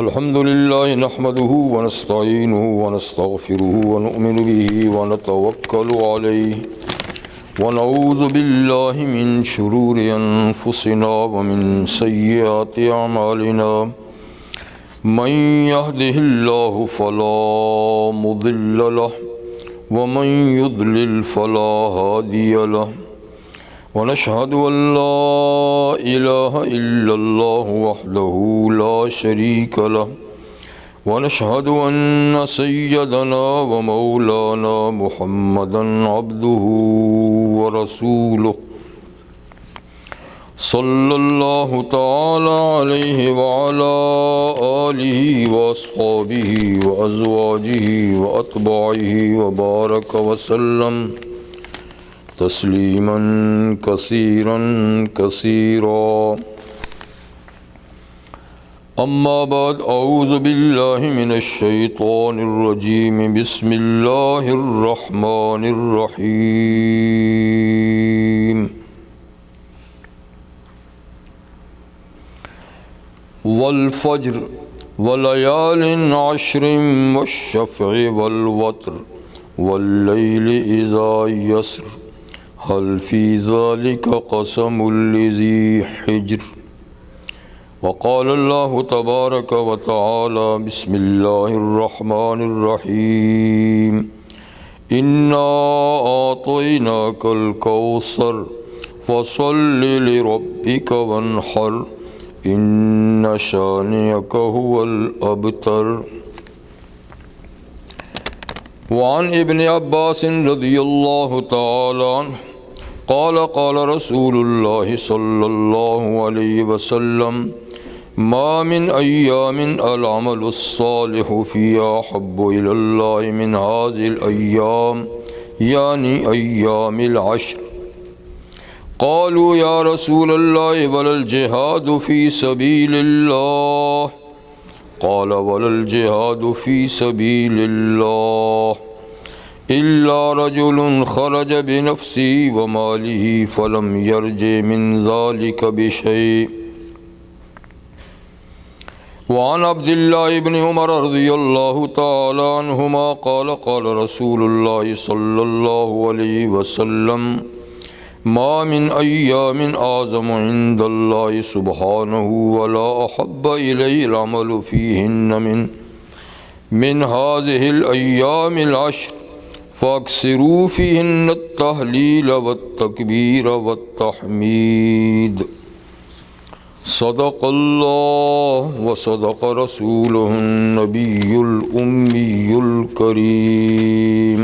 الحمد لله نحمده ونستعينه ونستغفره ونؤمن به ونتوكل عليه ونعوذ بالله من شرور أنفسنا ومن سيئات أعمالنا من يهده الله فلا مضل له ومن يضلل فلا هادي له ونشهد أن لا إله إلا الله وحده لا شريك له ونشهد أن سيدنا ومولانا محمدا عبده ورسوله صلى الله تعالى عليه وعلى آله وأصحابه وأزواجه وأتباعه وبارك وسلم تسلیما کثیرا کثیرا اما بعد اعوذ باللہ من الشیطان الرجیم بسم اللہ الرحمن الرحیم والفجر وليال عشر والشفع والوتر والليل إذا يسر هل في ذلك قسم لذي حجر وقال الله تبارك وتعالى بسم الله الرحمن الرحيم إنا أعطيناك الكوثر فصل لربك وانحر إن شانئك هو الأبتر وعن ابن عباس رضي الله تعالى عنه قال قال رسول الله صلى الله عليه وسلم ما من أيام العمل الصالح فيها أحب إلى الله من هذه الأيام يعني أيام العشر قالوا يا رسول الله ولا الجهاد في سبيل الله قال ولا الجهاد في سبيل الله إلا رجل خرج بنفسه وماله فلم يرجع من ذلك بشيء وعن عبد الله بن عمر رضي الله تعالى عنهما قال قال رسول الله صلى الله عليه وسلم ما من أيام أعظم عند الله سبحانه ولا أحب إليه العمل فيهن من هذه الأيام العشر فاكثروا فيهن التهليل والتكبير والتحميد صدق الله وصدق رسوله النبي الأمي الكريم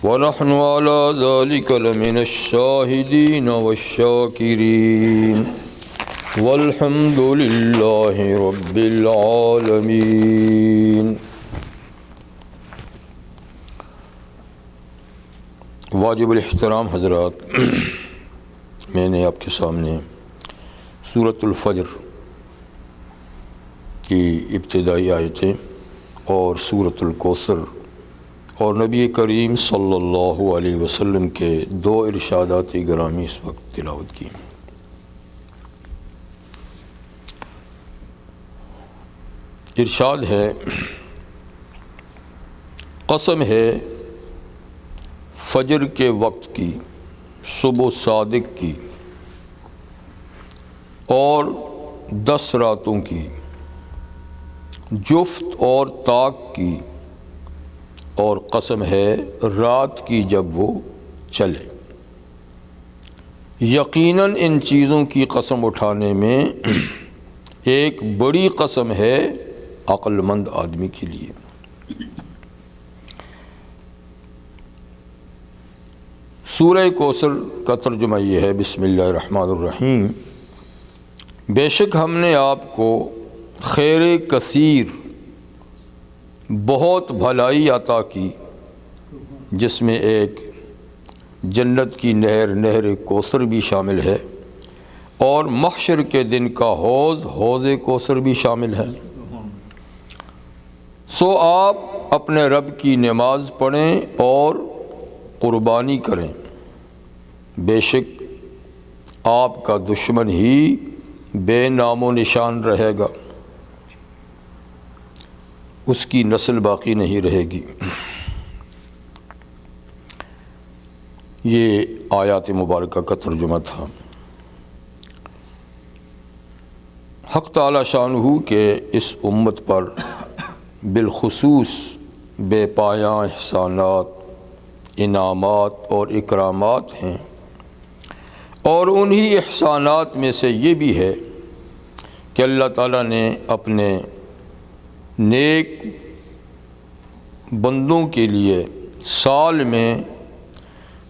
ونحن على ذلك لمن الشاهدين والشاكرين والحمد لله رب العالمين. واجب الاحترام حضرات، میں نے آپ کے سامنے سورۃ الفجر کی ابتدائی آیتیں اور سورۃ الکوثر اور نبی کریم صلی اللہ علیہ وسلم کے دو ارشادات گرامی اس وقت تلاوت کی. ارشاد ہے، قسم ہے فجر کے وقت کی، صبح صادق کی اور 10 راتوں کی، جفت اور طاق کی، اور قسم ہے رات کی جب وہ چلے. یقیناً ان چیزوں کی قسم اٹھانے میں ایک بڑی قسم ہے عقل مند آدمی کے لیے. سورہ کوثر کا ترجمہ یہ ہے، بسم اللہ الرحمن الرحیم، بے شک ہم نے آپ کو خیر کثیر، بہت بھلائی عطا کی، جس میں ایک جنت کی نہر، نہر کوثر بھی شامل ہے، اور محشر کے دن کا حوض کوثر بھی شامل ہے. سو آپ اپنے رب کی نماز پڑھیں اور قربانی کریں، بے شک آپ کا دشمن ہی بے نام و نشان رہے گا. اس کی نسل باقی نہیں رہے گی۔ یہ آیات مبارکہ کا ترجمہ تھا۔ حق تعالی شانہ کے اس امت پر بالخصوص بے پایاں احسانات، انعامات اور اکرامات ہیں، اور انہی احسانات میں سے یہ بھی ہے کہ اللہ تعالیٰ نے اپنے نیک بندوں کے لیے سال میں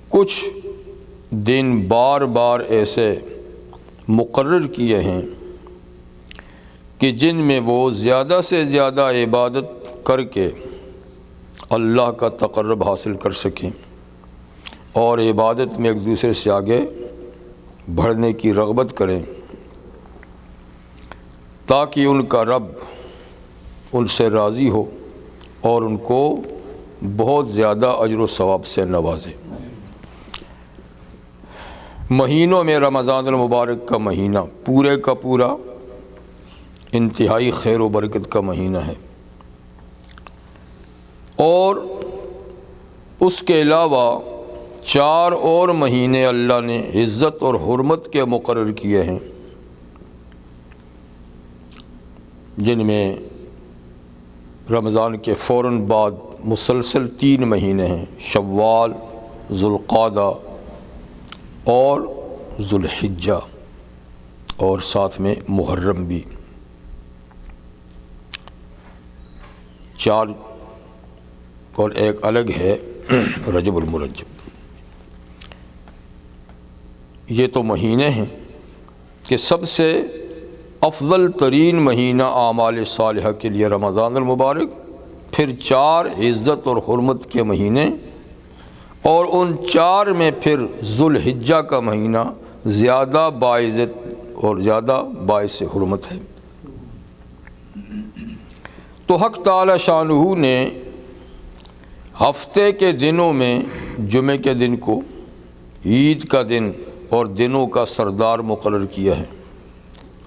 کچھ دن بار بار ایسے مقرر کیے ہیں کہ جن میں وہ زیادہ سے زیادہ عبادت کر کے اللہ کا تقرب حاصل کر سکیں اور عبادت میں ایک دوسرے سے آگے بڑھنے کی رغبت کریں، تاکہ ان کا رب ان سے راضی ہو اور ان کو بہت زیادہ اجر و ثواب سے نوازے۔ مہینوں میں رمضان المبارک کا مہینہ پورے کا پورا انتہائی خیر و برکت کا مہینہ ہے، اور اس کے علاوہ 4 اور مہینے اللہ نے عزت اور حرمت کے مقرر کیے ہیں، جن میں رمضان کے فوراً بعد مسلسل 3 مہینے ہیں، شوال، ذوالقعدہ اور ذوالحجہ، اور ساتھ میں محرم بھی۔ 4 اور ایک الگ ہے رجب المرجب۔ یہ تو مہینے ہیں کہ سب سے افضل ترین مہینہ اعمال صالحہ کے لیے رمضان المبارک، پھر 4 عزت اور حرمت کے مہینے، اور ان 4 میں پھر ذوالحجہ کا مہینہ زیادہ باعزت اور زیادہ باعث حرمت ہے۔ تو حق تعالی شانہ نے ہفتے کے دنوں میں جمعے کے دن کو عید کا دن اور دنوں کا سردار مقرر کیا ہے۔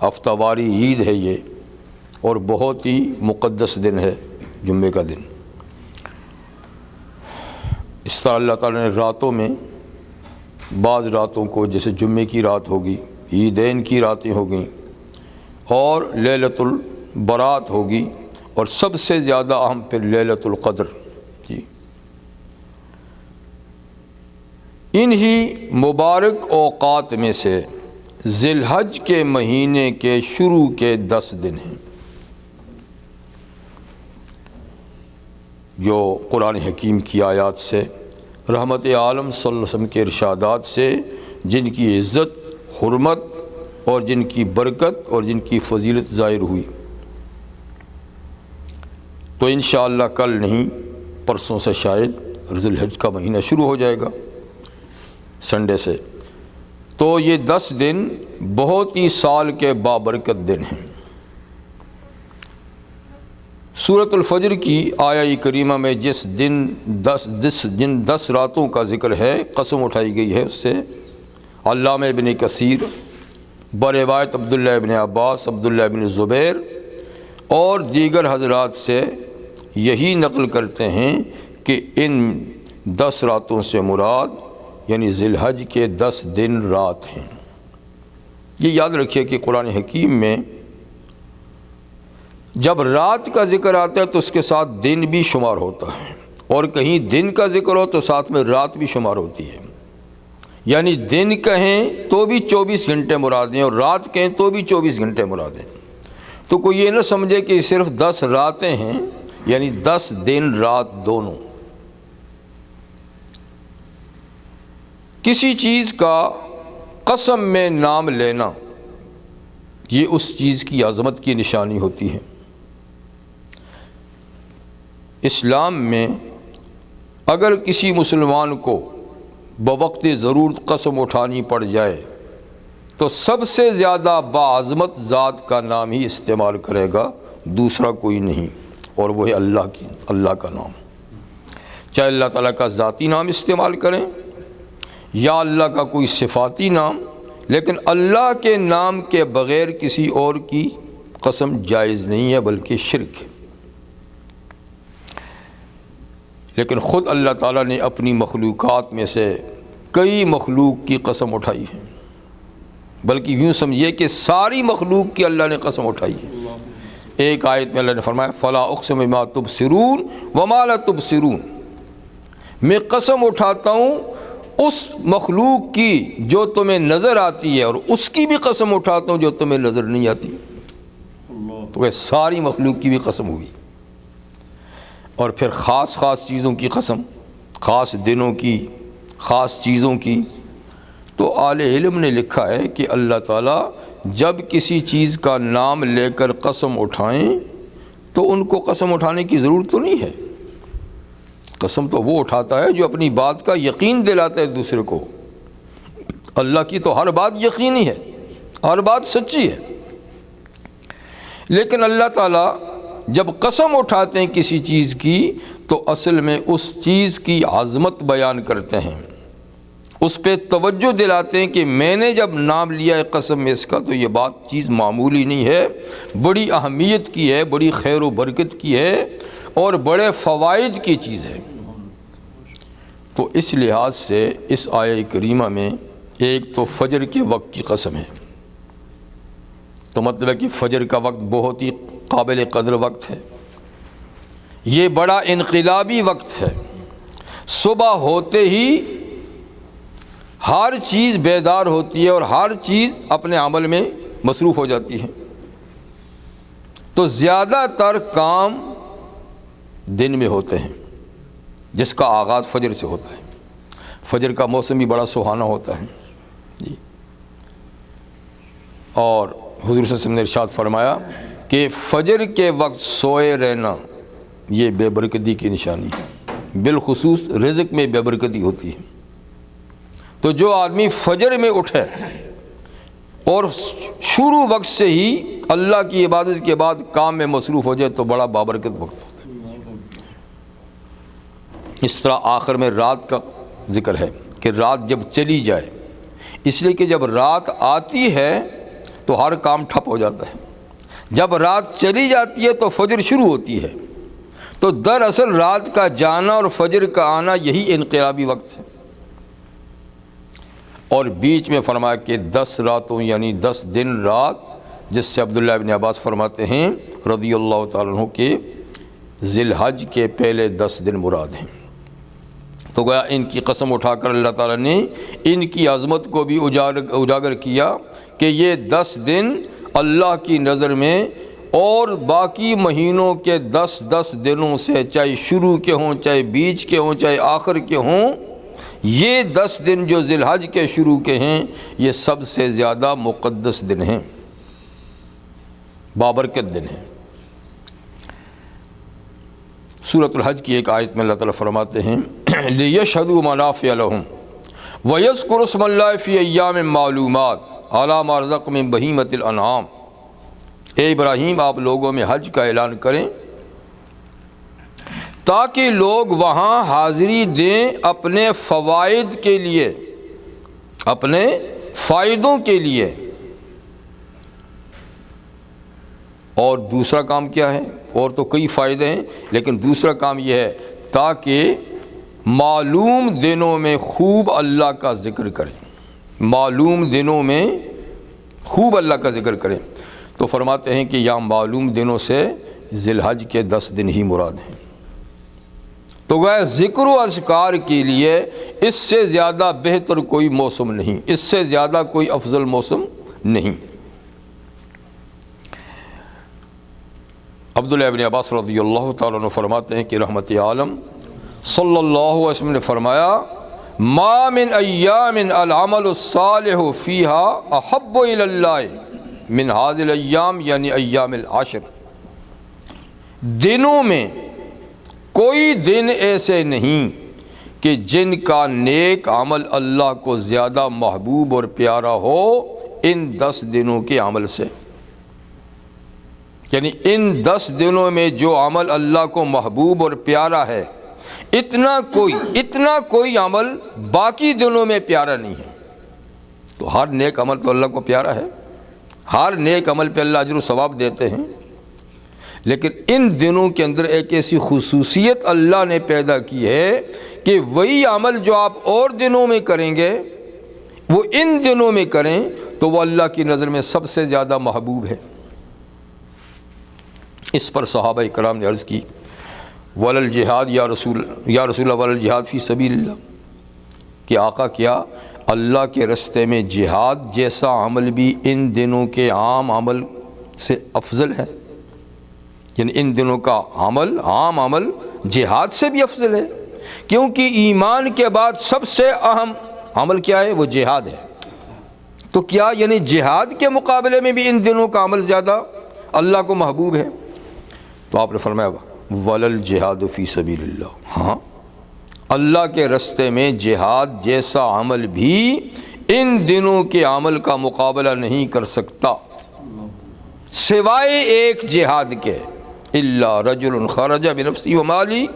ہفتہ واری عید ہے یہ، اور بہت ہی مقدس دن ہے جمعے کا دن۔ اس طرح اللہ تعالیٰ نے راتوں میں بعض راتوں کو، جیسے جمعے کی رات ہوگی، عیدین کی راتیں ہوگیں، اور لیلۃ البرات ہوگی، اور سب سے زیادہ اہم پھر لیلۃ القدر۔ انہی مبارک اوقات میں سے ذی الحج کے مہینے کے شروع کے 10 دن ہیں، جو قرآن حکیم کی آیات سے، رحمت عالم صلی اللہ علیہ وسلم کے ارشادات سے، جن کی عزت، حرمت اور جن کی برکت اور جن کی فضیلت ظاہر ہوئی۔ تو انشاءاللہ کل نہیں، پرسوں سے شاید ذی الحج کا مہینہ شروع ہو جائے گا، سنڈے سے۔ تو یہ 10 دن بہت ہی سال کے بابرکت دن ہیں۔ سورۃ الفجر کی آیہ کریمہ میں جن 10 راتوں کا ذکر ہے، قسم اٹھائی گئی ہے، اس سے علامہ ابن کثیر بروایت عبداللہ ابن عباس، عبداللہ ابن زبیر اور دیگر حضرات سے یہی نقل کرتے ہیں کہ ان 10 راتوں سے مراد یعنی ذی الحج کے 10 دن رات ہیں۔ یہ یاد رکھیے کہ قرآن حکیم میں جب رات کا ذکر آتا ہے تو اس کے ساتھ دن بھی شمار ہوتا ہے، اور کہیں دن کا ذکر ہو تو ساتھ میں رات بھی شمار ہوتی ہے۔ یعنی دن کہیں تو بھی 24 گھنٹے مراد ہیں، اور رات کہیں تو بھی 24 گھنٹے مراد ہیں۔ تو کوئی یہ نہ سمجھے کہ صرف 10 راتیں ہیں، یعنی 10 دن رات دونوں۔ کسی چیز کا قسم میں نام لینا یہ اس چیز کی عظمت کی نشانی ہوتی ہے۔ اسلام میں اگر کسی مسلمان کو بوقت ضرورت قسم اٹھانی پڑ جائے تو سب سے زیادہ باعظمت ذات کا نام ہی استعمال کرے گا، دوسرا کوئی نہیں، اور وہ ہے اللہ کا نام۔ چاہے اللہ تعالیٰ کا ذاتی نام استعمال کریں یا اللہ کا کوئی صفاتی نام، لیکن اللہ کے نام کے بغیر کسی اور کی قسم جائز نہیں ہے، بلکہ شرک ہے۔ لیکن خود اللہ تعالیٰ نے اپنی مخلوقات میں سے کئی مخلوق کی قسم اٹھائی ہے، بلکہ یوں سمجھیے کہ ساری مخلوق کی اللہ نے قسم اٹھائی ہے۔ ایک آیت میں اللہ نے فرمایا فلا اقسم بما تبصرون وما لا تبصرون، میں قسم اٹھاتا ہوں اس مخلوق کی جو تمہیں نظر آتی ہے، اور اس کی بھی قسم اٹھاتا ہوں جو تمہیں نظر نہیں آتی۔ تو یہ ساری مخلوق کی بھی قسم ہوئی، اور پھر خاص خاص چیزوں کی قسم، خاص دنوں کی، خاص چیزوں کی۔ تو اہل علم نے لکھا ہے کہ اللہ تعالیٰ جب کسی چیز کا نام لے کر قسم اٹھائیں تو ان کو قسم اٹھانے کی ضرورت تو نہیں ہے۔ قسم تو وہ اٹھاتا ہے جو اپنی بات کا یقین دلاتا ہے دوسرے کو۔ اللہ کی تو ہر بات یقینی ہے، ہر بات سچی ہے، لیکن اللہ تعالیٰ جب قسم اٹھاتے ہیں کسی چیز کی تو اصل میں اس چیز کی عظمت بیان کرتے ہیں، اس پہ توجہ دلاتے ہیں کہ میں نے جب نام لیا ہے قسم میں اس کا تو یہ بات چیز معمولی نہیں ہے، بڑی اہمیت کی ہے، بڑی خیر و برکت کی ہے، اور بڑے فوائد کی چیز ہے۔ تو اس لحاظ سے اس آیہ کریمہ میں ایک تو فجر کے وقت کی قسم ہے، تو مطلب کہ فجر کا وقت بہت ہی قابل قدر وقت ہے، یہ بڑا انقلابی وقت ہے۔ صبح ہوتے ہی ہر چیز بیدار ہوتی ہے اور ہر چیز اپنے عمل میں مصروف ہو جاتی ہے، تو زیادہ تر کام دن میں ہوتے ہیں، جس کا آغاز فجر سے ہوتا ہے۔ فجر کا موسم بھی بڑا سہانا ہوتا ہے جی۔ اور حضور صلی اللہ علیہ وسلم نے ارشاد فرمایا کہ فجر کے وقت سوئے رہنا یہ بے برکتی کی نشانی ہے، بالخصوص رزق میں بے برکتی ہوتی ہے۔ تو جو آدمی فجر میں اٹھے اور شروع وقت سے ہی اللہ کی عبادت کے بعد کام میں مصروف ہو جائے تو بڑا بابرکت وقت ہوتا ہے۔ اس طرح آخر میں رات کا ذکر ہے کہ رات جب چلی جائے، اس لیے کہ جب رات آتی ہے تو ہر کام ٹھپ ہو جاتا ہے، جب رات چلی جاتی ہے تو فجر شروع ہوتی ہے۔ تو دراصل رات کا جانا اور فجر کا آنا یہی انقلابی وقت ہے۔ اور بیچ میں فرمایا کہ 10 راتوں یعنی 10 دن رات، جس سے عبداللہ ابن عباس فرماتے ہیں رضی اللہ تعالیٰ عنہ کہ ذی الحج کے پہلے 10 دن مراد ہیں۔ تو گویا ان کی قسم اٹھا کر اللہ تعالیٰ نے ان کی عظمت کو بھی اجاگر کیا کہ یہ 10 دن اللہ کی نظر میں اور باقی مہینوں کے 10 دنوں سے، چاہے شروع کے ہوں، چاہے بیچ کے ہوں، چاہے آخر کے ہوں، یہ 10 دن جو ذی الحج کے شروع کے ہیں یہ سب سے زیادہ مقدس دن ہیں، بابرکت دن ہیں۔ سورۃ الحج کی ایک آیت میں اللہ تعالیٰ فرماتے ہیں لِيَشْهَدُوا مَنَافِعَ لَهُمْ وَيَذْكُرُوا اسْمَ اللَّهِ فِي أَيَّامٍ مَّعْلُومَاتٍ عَلَىٰ مَا رَزَقَهُم مِّن بَهِيمَةِ الْأَنْعَامِ۔ اے ابراہیم آپ لوگوں میں حج کا اعلان کریں تاکہ لوگ وہاں حاضری دیں اپنے فوائد کے لیے، اپنے فائدوں کے لیے۔ اور دوسرا کام کیا ہے؟ اور تو کئی فائدے ہیں، لیکن دوسرا کام یہ ہے تاکہ معلوم دنوں میں خوب اللہ کا ذکر کریں، معلوم دنوں میں خوب اللہ کا ذکر کریں۔ تو فرماتے ہیں کہ یہاں معلوم دنوں سے ذی الحج کے 10 دن ہی مراد ہیں۔ تو گویا ذکر و اذکار کے لیے اس سے زیادہ بہتر کوئی موسم نہیں، اس سے زیادہ کوئی افضل موسم نہیں۔ عبداللہ ابن عباس رضی اللہ تعالیٰ عنہ فرماتے ہیں کہ رحمت عالم صلی اللہ علیہ وسلم نے فرمایا ما من ایام العمل الصالح فیہا احب الی اللہ من هذه الایام، یعنی ایام العشر۔ دنوں میں کوئی دن ایسے نہیں کہ جن کا نیک عمل اللہ کو زیادہ محبوب اور پیارا ہو ان 10 دنوں کے عمل سے، یعنی ان 10 دنوں میں جو عمل اللہ کو محبوب اور پیارا ہے اتنا کوئی عمل باقی دنوں میں پیارا نہیں ہے۔ تو ہر نیک عمل تو اللہ کو پیارا ہے، ہر نیک عمل پہ اللہ اجر و ثواب دیتے ہیں، لیکن ان دنوں کے اندر ایک ایسی خصوصیت اللہ نے پیدا کی ہے کہ وہی عمل جو آپ اور دنوں میں کریں گے وہ ان دنوں میں کریں تو وہ اللہ کی نظر میں سب سے زیادہ محبوب ہے۔ اس پر صحابہ کرام نے عرض کی ولل جہاد یا رسول اللہ ولل جہاد فی سبیل اللہ، کہ آقا کیا اللہ کے رستے میں جہاد جیسا عمل بھی ان دنوں کے عام عمل سے افضل ہے؟ یعنی ان دنوں کا عمل عام عمل جہاد سے بھی افضل ہے، کیونکہ ایمان کے بعد سب سے اہم عمل کیا ہے؟ وہ جہاد ہے۔ تو کیا یعنی جہاد کے مقابلے میں بھی ان دنوں کا عمل زیادہ اللہ کو محبوب ہے؟ تو آپ نے فرمایا ولل جہاد فی سبیل اللہ، ہاں اللہ کے رستے میں جہاد جیسا عمل بھی ان دنوں کے عمل کا مقابلہ نہیں کر سکتا، سوائے ایک جہاد کے، الا رجل خرج بنفسی و مالی،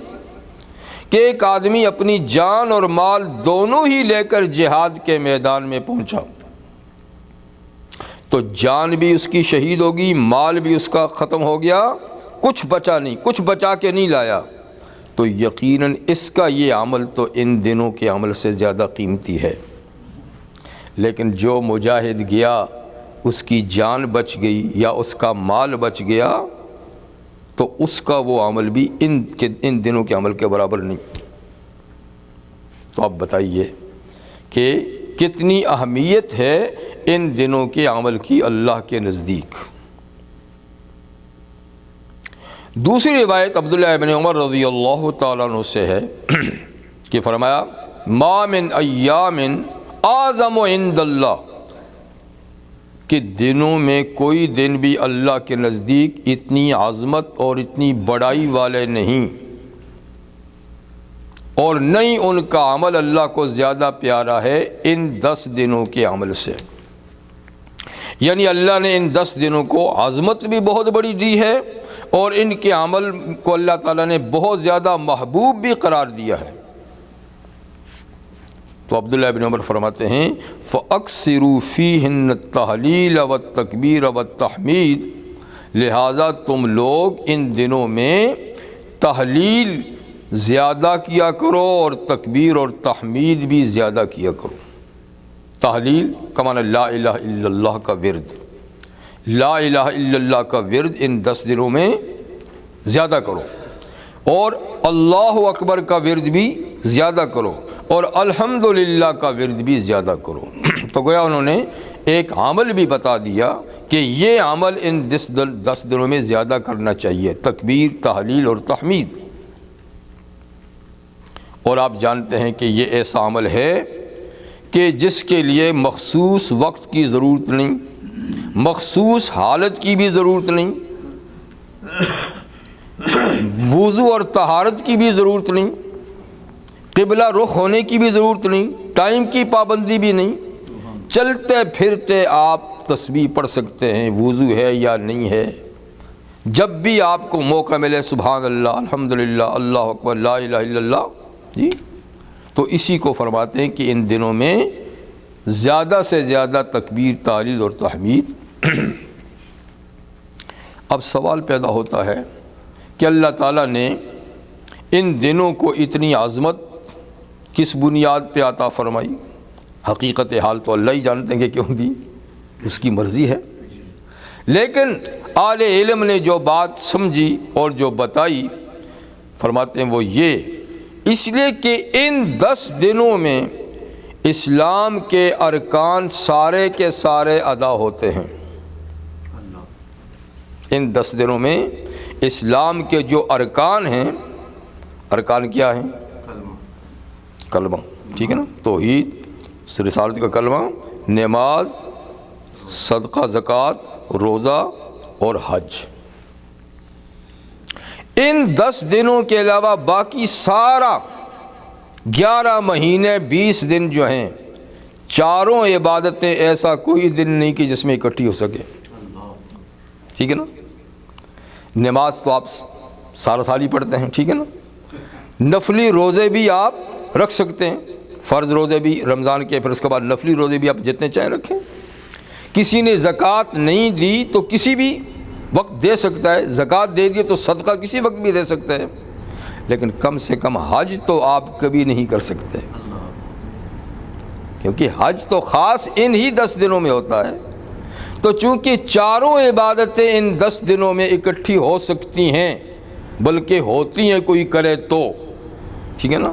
کہ ایک آدمی اپنی جان اور مال دونوں ہی لے کر جہاد کے میدان میں پہنچا، تو جان بھی اس کی شہید ہوگی، مال بھی اس کا ختم ہو گیا، کچھ بچا نہیں، کچھ بچا کے نہیں لایا، تو یقیناً اس کا یہ عمل تو ان دنوں کے عمل سے زیادہ قیمتی ہے۔ لیکن جو مجاہد گیا اس کی جان بچ گئی یا اس کا مال بچ گیا تو اس کا وہ عمل بھی ان دنوں کے عمل کے برابر نہیں۔ تو آپ بتائیے کہ کتنی اہمیت ہے ان دنوں کے عمل کی اللہ کے نزدیک۔ دوسری روایت عبداللہ ابن عمر رضی اللہ تعالیٰ عنہ سے ہے کہ فرمایا ما من ایام اعظم عند اللہ، کہ دنوں میں کوئی دن بھی اللہ کے نزدیک اتنی عظمت اور اتنی بڑائی والے نہیں، اور نہیں ان کا عمل اللہ کو زیادہ پیارا ہے ان 10 دنوں کے عمل سے۔ یعنی اللہ نے ان 10 دنوں کو عظمت بھی بہت بڑی دی ہے اور ان کے عمل کو اللہ تعالیٰ نے بہت زیادہ محبوب بھی قرار دیا ہے۔ تو عبداللہ ابن عمر فرماتے ہیں فَأَكْثِرُوا فِيهِنَّ التَّهْلِيلَ وَالتَّكْبِيرَ وَالتَّحْمِيدَ، لہٰذا تم لوگ ان دنوں میں تحلیل زیادہ کیا کرو اور تکبیر اور تحمید بھی زیادہ کیا کرو۔ تحلیل کمانا لا الہ الا اللہ کا ورد، لا الہ الا اللہ کا ورد ان 10 دنوں میں زیادہ کرو، اور اللہ اکبر کا ورد بھی زیادہ کرو، اور الحمدللہ کا ورد بھی زیادہ کرو۔ تو گویا انہوں نے ایک عمل بھی بتا دیا کہ یہ عمل ان 10 دنوں میں زیادہ کرنا چاہیے، تکبیر، تحلیل اور تحمید۔ اور آپ جانتے ہیں کہ یہ ایسا عمل ہے کہ جس کے لیے مخصوص وقت کی ضرورت نہیں، مخصوص حالت کی بھی ضرورت نہیں، وضو اور طہارت کی بھی ضرورت نہیں، قبلہ رخ ہونے کی بھی ضرورت نہیں، ٹائم کی پابندی بھی نہیں، چلتے پھرتے آپ تسبیح پڑھ سکتے ہیں، وضو ہے یا نہیں ہے، جب بھی آپ کو موقع ملے سبحان اللہ، الحمدللہ، اللہ اکبر، لا الہ الا اللہ، جی۔ تو اسی کو فرماتے ہیں کہ ان دنوں میں زیادہ سے زیادہ تکبیر، تحلیل اور تحمید۔ اب سوال پیدا ہوتا ہے کہ اللہ تعالیٰ نے ان دنوں کو اتنی عظمت کس بنیاد پہ عطا فرمائی؟ حقیقت حال تو اللہ ہی جانتے ہیں کہ کیوں دی، اس کی مرضی ہے، لیکن اہل علم نے جو بات سمجھی اور جو بتائی فرماتے ہیں وہ یہ، اس لیے کہ ان 10 دنوں میں اسلام کے ارکان سارے کے سارے ادا ہوتے ہیں۔ ان 10 دنوں میں اسلام کے جو ارکان ہیں، ارکان کیا ہیں؟ کلمہ، ٹھیک ہے نا، توحید، رسالت کا کلمہ، نماز، صدقہ، زکوٰۃ، روزہ اور حج۔ ان 10 دنوں کے علاوہ باقی سارا 11 مہینے 20 دن جو ہیں، چاروں عبادتیں ایسا کوئی دن نہیں کہ جس میں اکٹھی ہو سکے، ٹھیک ہے نا۔ نماز تو آپ سارا سال ہی پڑھتے ہیں، ٹھیک ہے نا۔ نفلی روزے بھی آپ رکھ سکتے ہیں، فرض روزے بھی رمضان کے، پھر اس کے بعد نفلی روزے بھی آپ جتنے چاہیں رکھیں۔ کسی نے زکوٰۃ نہیں دی تو کسی بھی وقت دے سکتا ہے، زکوٰۃ دے دیے تو صدقہ کسی وقت بھی دے سکتا ہے، لیکن کم سے کم حج تو آپ کبھی نہیں کر سکتے، کیونکہ حج تو خاص ان ہی 10 دنوں میں ہوتا ہے۔ تو چونکہ چاروں عبادتیں ان 10 دنوں میں اکٹھی ہو سکتی ہیں، بلکہ ہوتی ہیں کوئی کرے تو، ٹھیک ہے نا،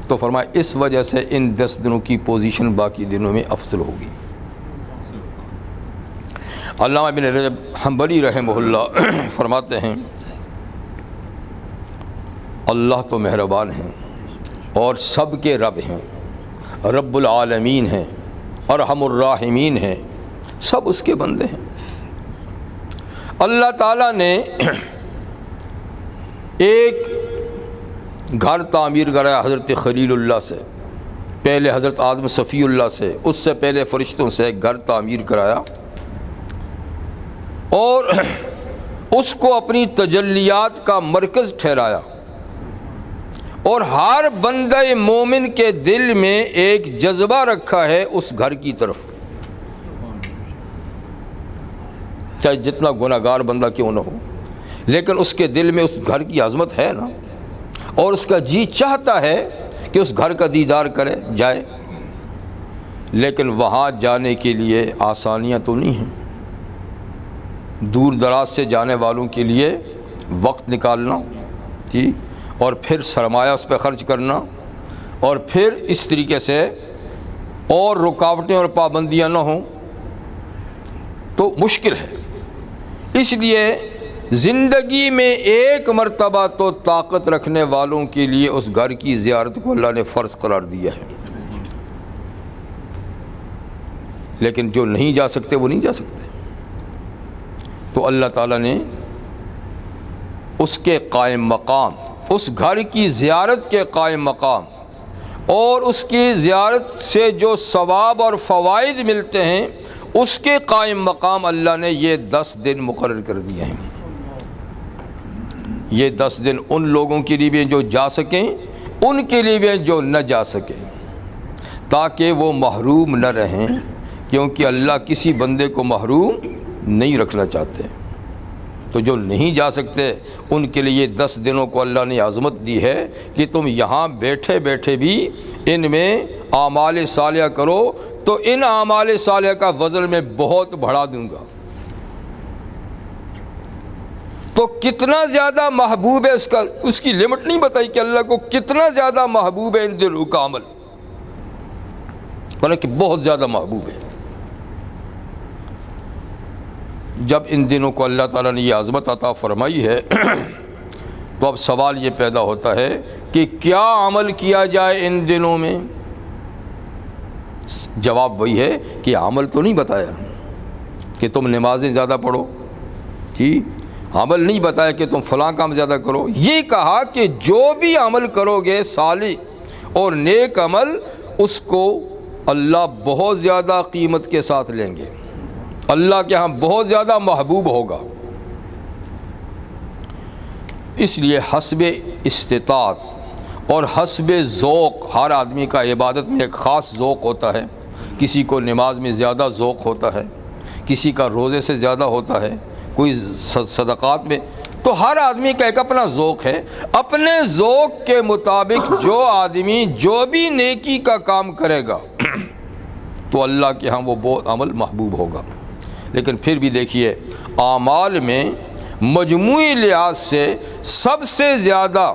تو فرمایا اس وجہ سے ان 10 دنوں کی پوزیشن باقی دنوں میں افضل ہوگی۔ علامہ ابن رجب حنبلی رحمہ اللہ فرماتے ہیں اللہ تو مہربان ہیں اور سب کے رب ہیں، رب العالمین ہیں، ارحم الراحمین ہیں، سب اس کے بندے ہیں۔ اللہ تعالیٰ نے ایک گھر تعمیر کرایا حضرت خلیل اللہ سے، پہلے حضرت آدم صفی اللہ سے، اس سے پہلے فرشتوں سے ایک گھر تعمیر کرایا، اور اس کو اپنی تجلیات کا مرکز ٹھہرایا، اور ہر بندہ مومن کے دل میں ایک جذبہ رکھا ہے اس گھر کی طرف، چاہے جتنا گناہ گار بندہ کیوں نہ ہو، لیکن اس کے دل میں اس گھر کی عظمت ہے نا، اور اس کا جی چاہتا ہے کہ اس گھر کا دیدار کرے جائے، لیکن وہاں جانے کے لیے آسانیاں تو نہیں ہیں، دور دراز سے جانے والوں کے لیے وقت نکالنا، ٹھیک، اور پھر سرمایہ اس پہ خرچ کرنا، اور پھر اس طریقے سے اور رکاوٹیں اور پابندیاں نہ ہوں تو مشکل ہے۔ اس لیے زندگی میں ایک مرتبہ تو طاقت رکھنے والوں کے لیے اس گھر کی زیارت کو اللہ نے فرض قرار دیا ہے، لیکن جو نہیں جا سکتے وہ نہیں جا سکتے، تو اللہ تعالیٰ نے اس کے قائم مقام، اس گھر کی زیارت کے قائم مقام اور اس کی زیارت سے جو ثواب اور فوائد ملتے ہیں اس کے قائم مقام اللہ نے یہ 10 دن مقرر کر دیے ہیں۔ یہ 10 دن ان لوگوں کے لیے بھی جو جا سکیں، ان کے لیے بھی جو نہ جا سکیں، تاکہ وہ محروم نہ رہیں، کیونکہ اللہ کسی بندے کو محروم نہیں رکھنا چاہتے۔ تو جو نہیں جا سکتے ان کے لیے 10 دنوں کو اللہ نے عظمت دی ہے کہ تم یہاں بیٹھے بیٹھے بھی ان میں اعمال صالحہ کرو، تو ان اعمال صالحہ کا وزن میں بہت بڑھا دوں گا۔ تو کتنا زیادہ محبوب ہے اس کی لمٹ نہیں بتائی کہ اللہ کو کتنا زیادہ محبوب ہے ان دنوں کا عمل، بلکہ بہت زیادہ محبوب ہے۔ جب ان دنوں کو اللہ تعالیٰ نے یہ عظمت عطا فرمائی ہے تو اب سوال یہ پیدا ہوتا ہے کہ کیا عمل کیا جائے ان دنوں میں؟ جواب وہی ہے کہ عمل تو نہیں بتایا کہ تم نمازیں زیادہ پڑھو، ٹھیک، عمل نہیں بتایا کہ تم فلاں کام زیادہ کرو، یہ کہا کہ جو بھی عمل کرو گے صالح اور نیک عمل، اس کو اللہ بہت زیادہ قیمت کے ساتھ لیں گے، اللہ کے ہاں بہت زیادہ محبوب ہوگا۔ اس لیے حسب استطاعت اور حسب ذوق، ہر آدمی کا عبادت میں ایک خاص ذوق ہوتا ہے، کسی کو نماز میں زیادہ ذوق ہوتا ہے، کسی کا روزے سے زیادہ ہوتا ہے، کوئی صدقات میں، تو ہر آدمی کا ایک اپنا ذوق ہے۔ اپنے ذوق کے مطابق جو آدمی جو بھی نیکی کا کام کرے گا تو اللہ کے ہاں وہ بہت عمل محبوب ہوگا۔ لیکن پھر بھی دیکھیے اعمال میں مجموعی لحاظ سے سب سے زیادہ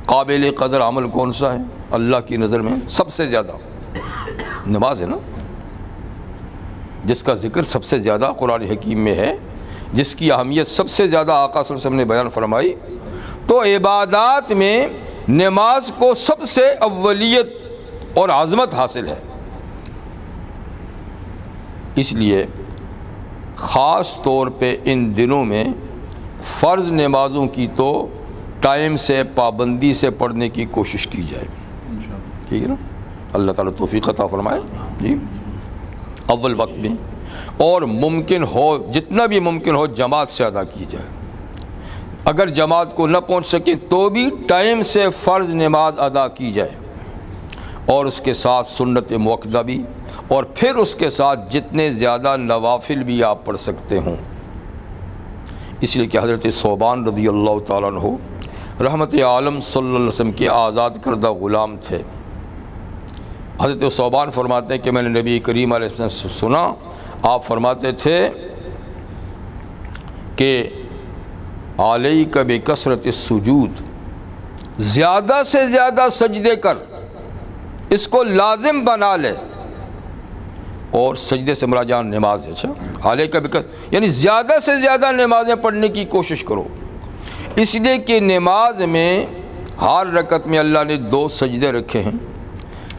قابل قدر عمل کون سا ہے اللہ کی نظر میں؟ سب سے زیادہ نماز ہے نا، جس کا ذکر سب سے زیادہ قرآن حکیم میں ہے، جس کی اہمیت سب سے زیادہ آقا صلی اللہ علیہ وسلم نے بیان فرمائی۔ تو عبادات میں نماز کو سب سے اولیت اور عظمت حاصل ہے۔ اس لیے خاص طور پہ ان دنوں میں فرض نمازوں کی تو ٹائم سے پابندی سے پڑھنے کی کوشش کی جائے، ٹھیک ہے نا، اللہ تعالیٰ توفیق عطا فرمائے، جی، اول وقت میں، اور ممکن ہو جتنا بھی ممکن ہو جماعت سے ادا کی جائے۔ اگر جماعت کو نہ پہنچ سکے تو بھی ٹائم سے فرض نماز ادا کی جائے، اور اس کے ساتھ سنت مؤکدہ بھی، اور پھر اس کے ساتھ جتنے زیادہ نوافل بھی آپ پڑھ سکتے ہوں۔ اس لیے کہ حضرت ثوبان رضی اللہ تعالیٰ عنہ رحمت عالم صلی اللہ علیہ وسلم کے آزاد کردہ غلام تھے۔ حضرت ثوبان فرماتے ہیں کہ میں نے نبی کریم علیہ السلام سے سنا، آپ فرماتے تھے کہ علیک بکثرت السجود، زیادہ سے زیادہ سجدے کر، اس کو لازم بنا لے۔ اور سجدے سے مراد جان نماز ہے، اچھا علیک بکثرت یعنی زیادہ سے زیادہ نمازیں پڑھنے کی کوشش کرو، اس لیے کہ نماز میں ہر رکعت میں اللہ نے 2 سجدے رکھے ہیں۔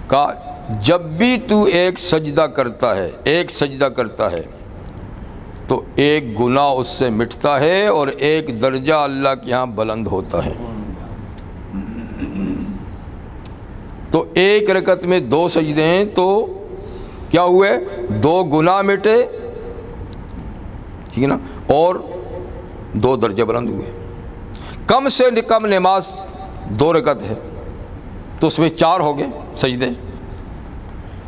کہا جب بھی تو ایک سجدہ کرتا ہے تو ایک گناہ اس سے مٹتا ہے اور ایک درجہ اللہ کے ہاں بلند ہوتا ہے۔ تو ایک رکعت میں 2 سجدے ہیں تو کیا ہوئے؟ 2 گناہ مٹے، ٹھیک ہے نا، اور 2 درجے بلند ہوئے۔ کم سے کم نماز 2 رکعت ہے تو اس میں 4 ہو گئے سجدے۔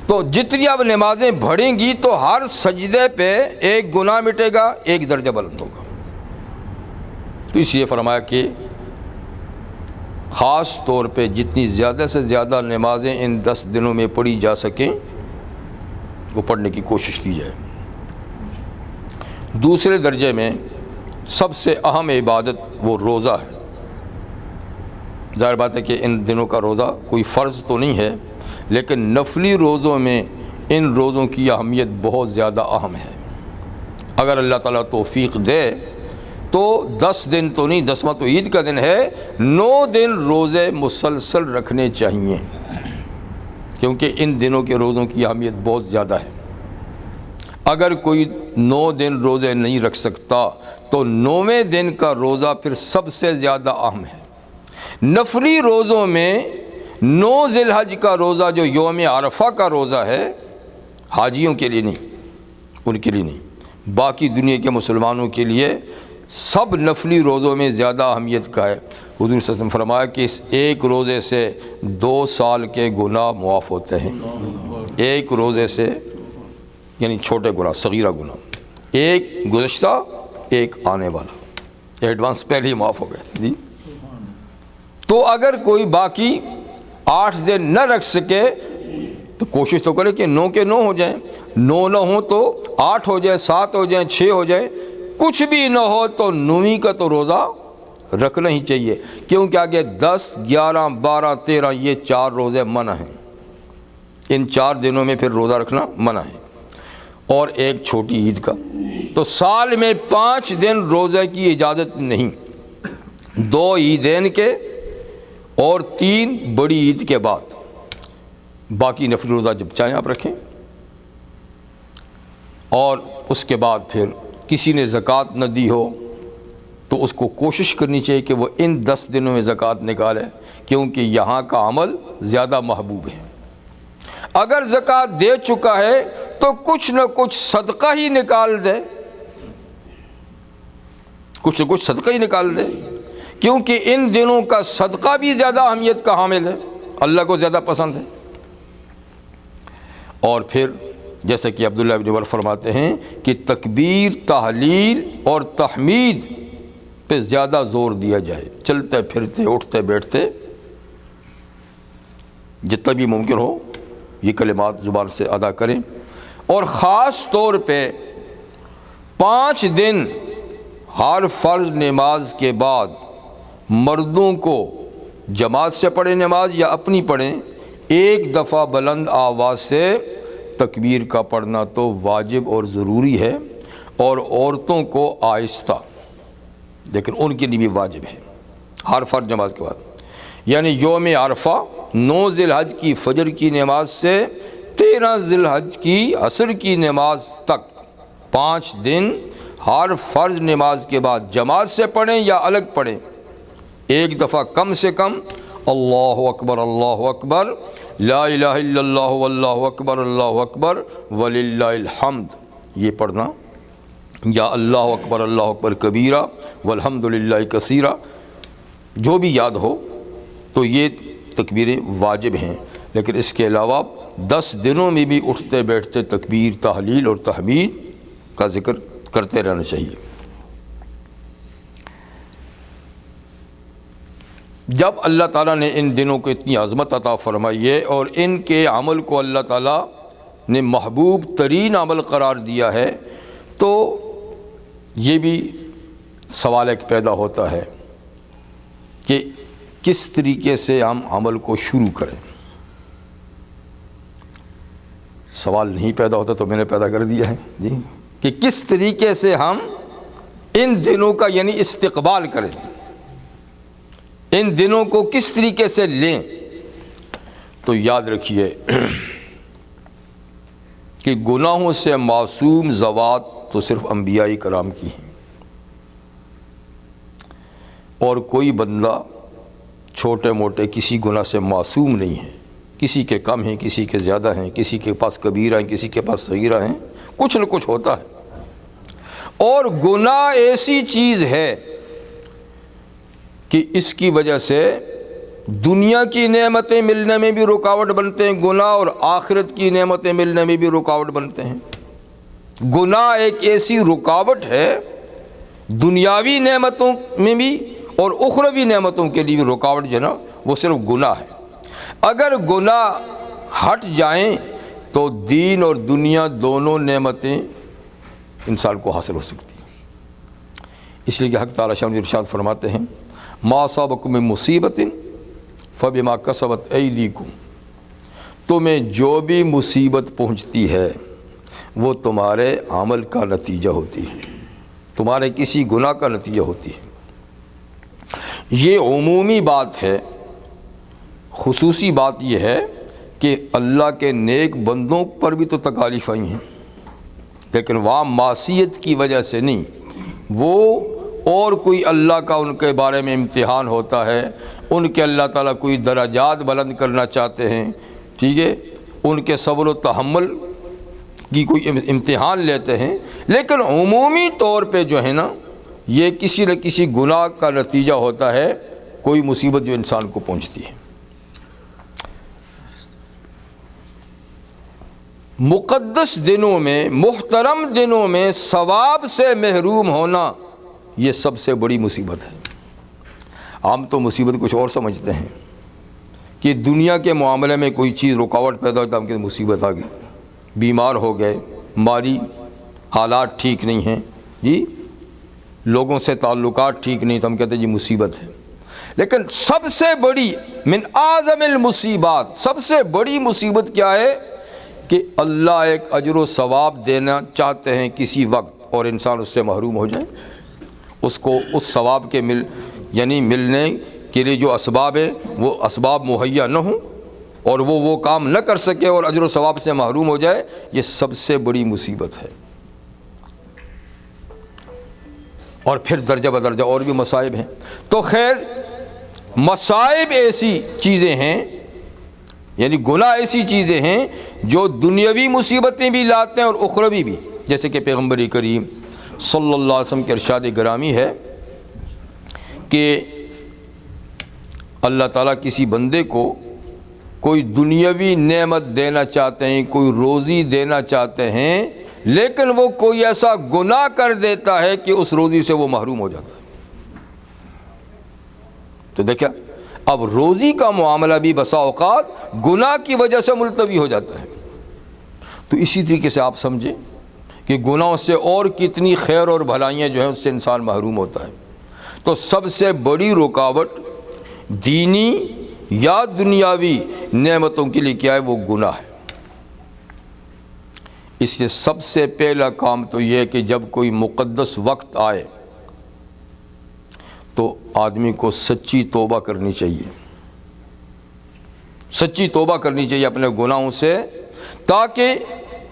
تو جتنی اب نمازیں بڑھیں گی تو ہر سجدے پہ ایک گناہ مٹے گا، ایک درجہ بلند ہوگا۔ تو اس لیے فرمایا کہ خاص طور پہ جتنی زیادہ سے زیادہ نمازیں ان 10 دنوں میں پڑھی جا سکیں وہ پڑھنے کی کوشش کی جائے۔ دوسرے درجے میں سب سے اہم عبادت وہ روزہ ہے۔ ظاہر بات ہے کہ ان دنوں کا روزہ کوئی فرض تو نہیں ہے، لیکن نفلی روزوں میں ان روزوں کی اہمیت بہت زیادہ اہم ہے۔ اگر اللہ تعالیٰ توفیق دے تو 10 دن تو نہیں، 10واں تو عید کا دن ہے، 9 دن روزے مسلسل رکھنے چاہیے، کیونکہ ان دنوں کے روزوں کی اہمیت بہت زیادہ ہے۔ اگر کوئی 9 دن روزے نہیں رکھ سکتا تو 9ویں دن کا روزہ پھر سب سے زیادہ اہم ہے۔ نفلی روزوں میں 9 ذی الحج کا روزہ جو یوم عرفہ کا روزہ ہے، حاجیوں کے لیے نہیں، ان کے لیے نہیں، باقی دنیا کے مسلمانوں کے لیے سب نفلی روزوں میں زیادہ اہمیت کا ہے۔ حضور صلی اللہ علیہ وسلم فرمایا کہ اس ایک روزے سے 2 سال کے گناہ معاف ہوتے ہیں۔ ایک روزے سے یعنی چھوٹے گناہ، صغیرہ گناہ، ایک گزشتہ ایک آنے والا، ایڈوانس پہلے ہی معاف ہو گئے جی۔ تو اگر کوئی باقی 8 دن نہ رکھ سکے تو کوشش تو کرے کہ 9 کے 9 ہو جائیں، 9 نہ ہوں تو 8 ہو جائیں، 7 ہو جائیں، 6 ہو جائیں، کچھ بھی نہ ہو تو 9ویں کا تو روزہ رکھنا ہی چاہیے، کیونکہ آگے 10، 11، 12، 13 یہ 4 روزے منع ہیں۔ ان 4 دنوں میں پھر روزہ رکھنا منع ہے، اور ایک چھوٹی عید کا۔ تو سال میں 5 دن روزے کی اجازت نہیں، 2 عیدین کے اور 3 بڑی عید کے بعد، باقی نفلی روزہ جب چاہیں آپ رکھیں۔ اور اس کے بعد پھر کسی نے زکوٰۃ نہ دی ہو تو اس کو کوشش کرنی چاہیے کہ وہ ان 10 دنوں میں زکوٰۃ نکالے، کیونکہ یہاں کا عمل زیادہ محبوب ہے۔ اگر زکوٰۃ دے چکا ہے تو کچھ نہ کچھ صدقہ ہی نکال دے، کچھ نہ کچھ صدقہ ہی نکال دے، کیونکہ ان دنوں کا صدقہ بھی زیادہ اہمیت کا حامل ہے، اللہ کو زیادہ پسند ہے۔ اور پھر جیسا کہ عبداللہ ابن عمر فرماتے ہیں کہ تکبیر، تحلیل اور تحمید پہ زیادہ زور دیا جائے، چلتے پھرتے اٹھتے بیٹھتے جتنا بھی ممکن ہو یہ کلمات زبان سے ادا کریں۔ اور خاص طور پہ 5 دن ہر فرض نماز کے بعد مردوں کو جماعت سے پڑھیں نماز یا اپنی پڑھیں، ایک دفعہ بلند آواز سے تکبیر کا پڑھنا تو واجب اور ضروری ہے، اور عورتوں کو آہستہ، لیکن ان کے لیے بھی واجب ہے ہر فرض نماز کے بعد۔ یعنی یوم عرفہ 9 ذی الحج کی فجر کی نماز سے 13 ذی الحج کی عصر کی نماز تک 5 دن ہر فرض نماز کے بعد جماعت سے پڑھیں یا الگ پڑھیں، ایک دفعہ کم سے کم اللہ اکبر اللہ اکبر، لا الہ الا اللہ واللہ اکبر اللہ اکبر وللہ الحمد یہ پڑھنا، یا اللہ اکبر کبیرہ والحمد للہ کثیرہ، جو بھی یاد ہو۔ تو یہ تکبیریں واجب ہیں، لیکن اس کے علاوہ 10 دنوں میں بھی اٹھتے بیٹھتے تکبیر، تحلیل اور تحمید کا ذکر کرتے رہنا چاہیے۔ جب اللہ تعالیٰ نے ان دنوں کو اتنی عظمت عطا فرمائی ہے اور ان کے عمل کو اللہ تعالیٰ نے محبوب ترین عمل قرار دیا ہے، تو یہ بھی سوال ایک پیدا ہوتا ہے کہ کس طریقے سے ہم عمل کو شروع کریں۔ سوال نہیں پیدا ہوتا تو میں نے پیدا کر دیا ہے جی، کہ کس طریقے سے ہم ان دنوں کا یعنی استقبال کریں، ان دنوں کو کس طریقے سے لیں۔ تو یاد رکھیے کہ گناہوں سے معصوم ذوات تو صرف انبیاء کرام کی ہیں، اور کوئی بندہ چھوٹے موٹے کسی گناہ سے معصوم نہیں ہے۔ کسی کے کم ہیں، کسی کے زیادہ ہیں، کسی کے پاس کبیرہ ہیں، کسی کے پاس صغیرہ ہیں، کچھ نہ کچھ ہوتا ہے۔ اور گناہ ایسی چیز ہے کہ اس کی وجہ سے دنیا کی نعمتیں ملنے میں بھی رکاوٹ بنتے ہیں گناہ، اور آخرت کی نعمتیں ملنے میں بھی رکاوٹ بنتے ہیں۔ گناہ ایک ایسی رکاوٹ ہے دنیاوی نعمتوں میں بھی اور اخروی نعمتوں کے لیے بھی رکاوٹ جو ہے نا وہ صرف گناہ ہے۔ اگر گناہ ہٹ جائیں تو دین اور دنیا دونوں نعمتیں انسان کو حاصل ہو سکتی ہیں۔ اس لیے کہ حق تعالیٰ شان ارشاد فرماتے ہیں ما اصابکم من مصیبت فبما کسبت ایدیکم، تمہیں جو بھی مصیبت پہنچتی ہے وہ تمہارے عمل کا نتیجہ ہوتی ہے، تمہارے کسی گناہ کا نتیجہ ہوتی ہے۔ یہ عمومی بات ہے۔ خصوصی بات یہ ہے کہ اللہ کے نیک بندوں پر بھی تو تکالیف آئی ہیں، لیکن وہاں معصیت کی وجہ سے نہیں، وہ اور کوئی اللہ کا ان کے بارے میں امتحان ہوتا ہے، ان کے اللہ تعالیٰ کوئی درجات بلند کرنا چاہتے ہیں، ٹھیک ہے، ان کے صبر و تحمل کی کوئی امتحان لیتے ہیں، لیکن عمومی طور پہ جو ہے نا یہ کسی نہ کسی گناہ کا نتیجہ ہوتا ہے، کوئی مصیبت جو انسان کو پہنچتی ہے۔ مقدس دنوں میں، محترم دنوں میں ثواب سے محروم ہونا یہ سب سے بڑی مصیبت ہے۔ ہم تو مصیبت کچھ اور سمجھتے ہیں کہ دنیا کے معاملے میں کوئی چیز رکاوٹ پیدا ہوتا ہے ہم کہ مصیبت آ گئی، بیمار ہو گئے، مالی حالات ٹھیک نہیں ہیں جی، لوگوں سے تعلقات ٹھیک نہیں، تو ہم کہتے ہیں جی مصیبت ہے۔ لیکن سب سے بڑی من اعظم المصیبات، سب سے بڑی مصیبت کیا ہے کہ اللہ ایک اجر و ثواب دینا چاہتے ہیں کسی وقت اور انسان اس سے محروم ہو جائے، اس کو اس ثواب کے یعنی ملنے کے لیے جو اسباب ہیں وہ اسباب مہیا نہ ہوں اور وہ کام نہ کر سکے اور اجر و ثواب سے محروم ہو جائے، یہ سب سے بڑی مصیبت ہے۔ اور پھر درجہ بدرجہ اور بھی مصائب ہیں۔ تو خیر مصائب ایسی چیزیں ہیں، یعنی گناہ ایسی چیزیں ہیں جو دنیاوی مصیبتیں بھی لاتے ہیں اور اخروی بھی، جیسے کہ پیغمبر کریم صلی اللہ علیہ وسلم کے ارشاد گرامی ہے کہ اللہ تعالیٰ کسی بندے کو کوئی دنیاوی نعمت دینا چاہتے ہیں، کوئی روزی دینا چاہتے ہیں، لیکن وہ کوئی ایسا گناہ کر دیتا ہے کہ اس روزی سے وہ محروم ہو جاتا ہے۔ تو دیکھا اب روزی کا معاملہ بھی بسا اوقات گناہ کی وجہ سے ملتوی ہو جاتا ہے۔ تو اسی طریقے سے آپ سمجھیں کہ گناہوں سے اور کتنی خیر اور بھلائیاں جو ہیں اس سے انسان محروم ہوتا ہے۔ تو سب سے بڑی رکاوٹ دینی یا دنیاوی نعمتوں کے لیے کیا ہے؟ وہ گناہ ہے۔ اس لیے سب سے پہلا کام تو یہ ہے کہ جب کوئی مقدس وقت آئے تو آدمی کو سچی توبہ کرنی چاہیے، سچی توبہ کرنی چاہیے اپنے گناہوں سے، تاکہ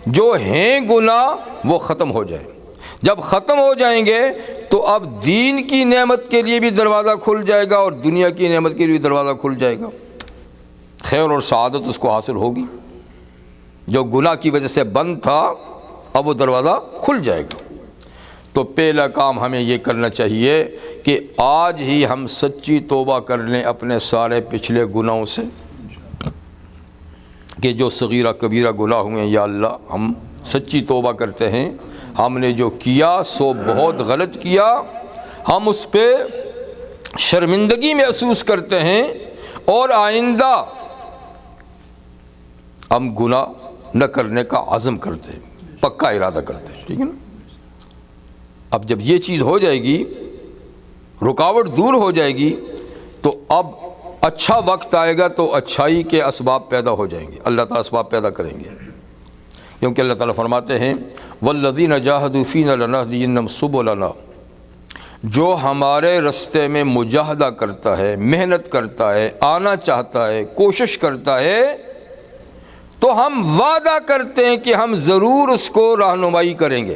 جو ہیں گناہ وہ ختم ہو جائے۔ جب ختم ہو جائیں گے تو اب دین کی نعمت کے لیے بھی دروازہ کھل جائے گا اور دنیا کی نعمت کے لیے بھی دروازہ کھل جائے گا، خیر اور سعادت اس کو حاصل ہوگی۔ جو گناہ کی وجہ سے بند تھا اب وہ دروازہ کھل جائے گا۔ تو پہلا کام ہمیں یہ کرنا چاہیے کہ آج ہی ہم سچی توبہ کر لیں اپنے سارے پچھلے گناہوں سے، کہ جو صغیرہ کبیرہ گناہ ہوئے ہیں یا اللہ ہم سچی توبہ کرتے ہیں، ہم نے جو کیا سو بہت غلط کیا، ہم اس پہ شرمندگی محسوس کرتے ہیں اور آئندہ ہم گناہ نہ کرنے کا عزم کرتے ہیں، پکا ارادہ کرتے ہیں، ٹھیک ہے نا۔ اب جب یہ چیز ہو جائے گی، رکاوٹ دور ہو جائے گی، تو اب اچھا وقت آئے گا تو اچھائی کے اسباب پیدا ہو جائیں گے، اللہ تعالیٰ اسباب پیدا کریں گے، کیونکہ اللہ تعالیٰ فرماتے ہیں وَالَّذِينَ جَاهَدُوا فِينَا لَنَهْدِيَنَّهُمْ سُبُلَنَا، جو ہمارے رستے میں مجاہدہ کرتا ہے، محنت کرتا ہے، آنا چاہتا ہے، کوشش کرتا ہے، تو ہم وعدہ کرتے ہیں کہ ہم ضرور اس کو رہنمائی کریں گے۔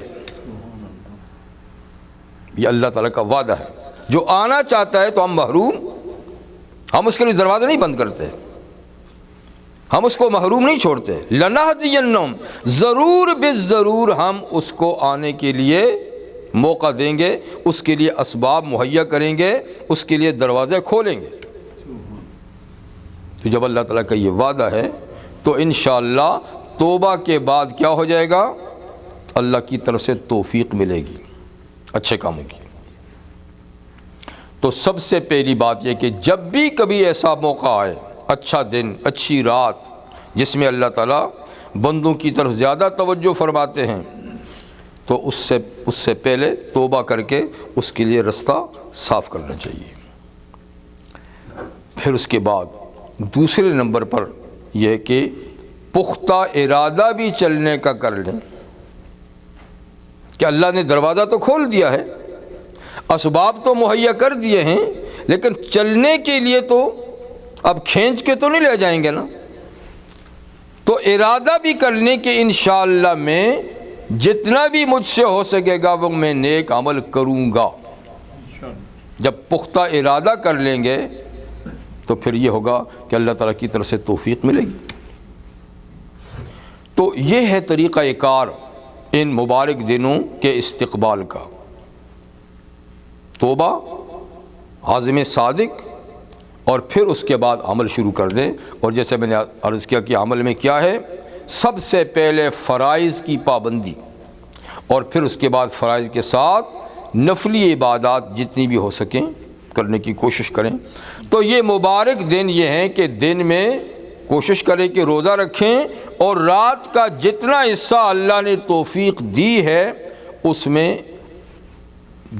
یہ اللہ تعالیٰ کا وعدہ ہے، جو آنا چاہتا ہے تو ہم محروم، ہم اس کے لیے دروازہ نہیں بند کرتے، ہم اس کو محروم نہیں چھوڑتے۔ لَنَهْدِيَنَّهُمْ، ضرور بالضرور ہم اس کو آنے کے لیے موقع دیں گے، اس کے لیے اسباب مہیا کریں گے، اس کے لیے دروازے کھولیں گے۔ تو جب اللہ تعالیٰ کا یہ وعدہ ہے تو انشاءاللہ توبہ کے بعد کیا ہو جائے گا؟ اللہ کی طرف سے توفیق ملے گی اچھے کاموں کی۔ تو سب سے پہلی بات یہ کہ جب بھی کبھی ایسا موقع آئے، اچھا دن، اچھی رات، جس میں اللہ تعالیٰ بندوں کی طرف زیادہ توجہ فرماتے ہیں، تو اس سے پہلے توبہ کر کے اس کے لیے رستہ صاف کرنا چاہیے۔ پھر اس کے بعد دوسرے نمبر پر یہ کہ پختہ ارادہ بھی چلنے کا کر لیں کہ اللہ نے دروازہ تو کھول دیا ہے، اسباب تو مہیا کر دیے ہیں، لیکن چلنے کے لیے تو اب کھینچ کے تو نہیں لے جائیں گے نا، تو ارادہ بھی کر لیں کہ انشاءاللہ میں جتنا بھی مجھ سے ہو سکے گا وہ میں نیک عمل کروں گا۔ جب پختہ ارادہ کر لیں گے تو پھر یہ ہوگا کہ اللہ تعالیٰ کی طرف سے توفیق ملے گی۔ تو یہ ہے طریقہ کار ان مبارک دنوں کے استقبال کا، توبہ، عزم صادق، اور پھر اس کے بعد عمل شروع کر دیں۔ اور جیسے میں نے عرض کیا کہ عمل میں کیا ہے، سب سے پہلے فرائض کی پابندی، اور پھر اس کے بعد فرائض کے ساتھ نفلی عبادات جتنی بھی ہو سکیں کرنے کی کوشش کریں۔ تو یہ مبارک دن یہ ہیں کہ دن میں کوشش کریں کہ روزہ رکھیں، اور رات کا جتنا حصہ اللہ نے توفیق دی ہے اس میں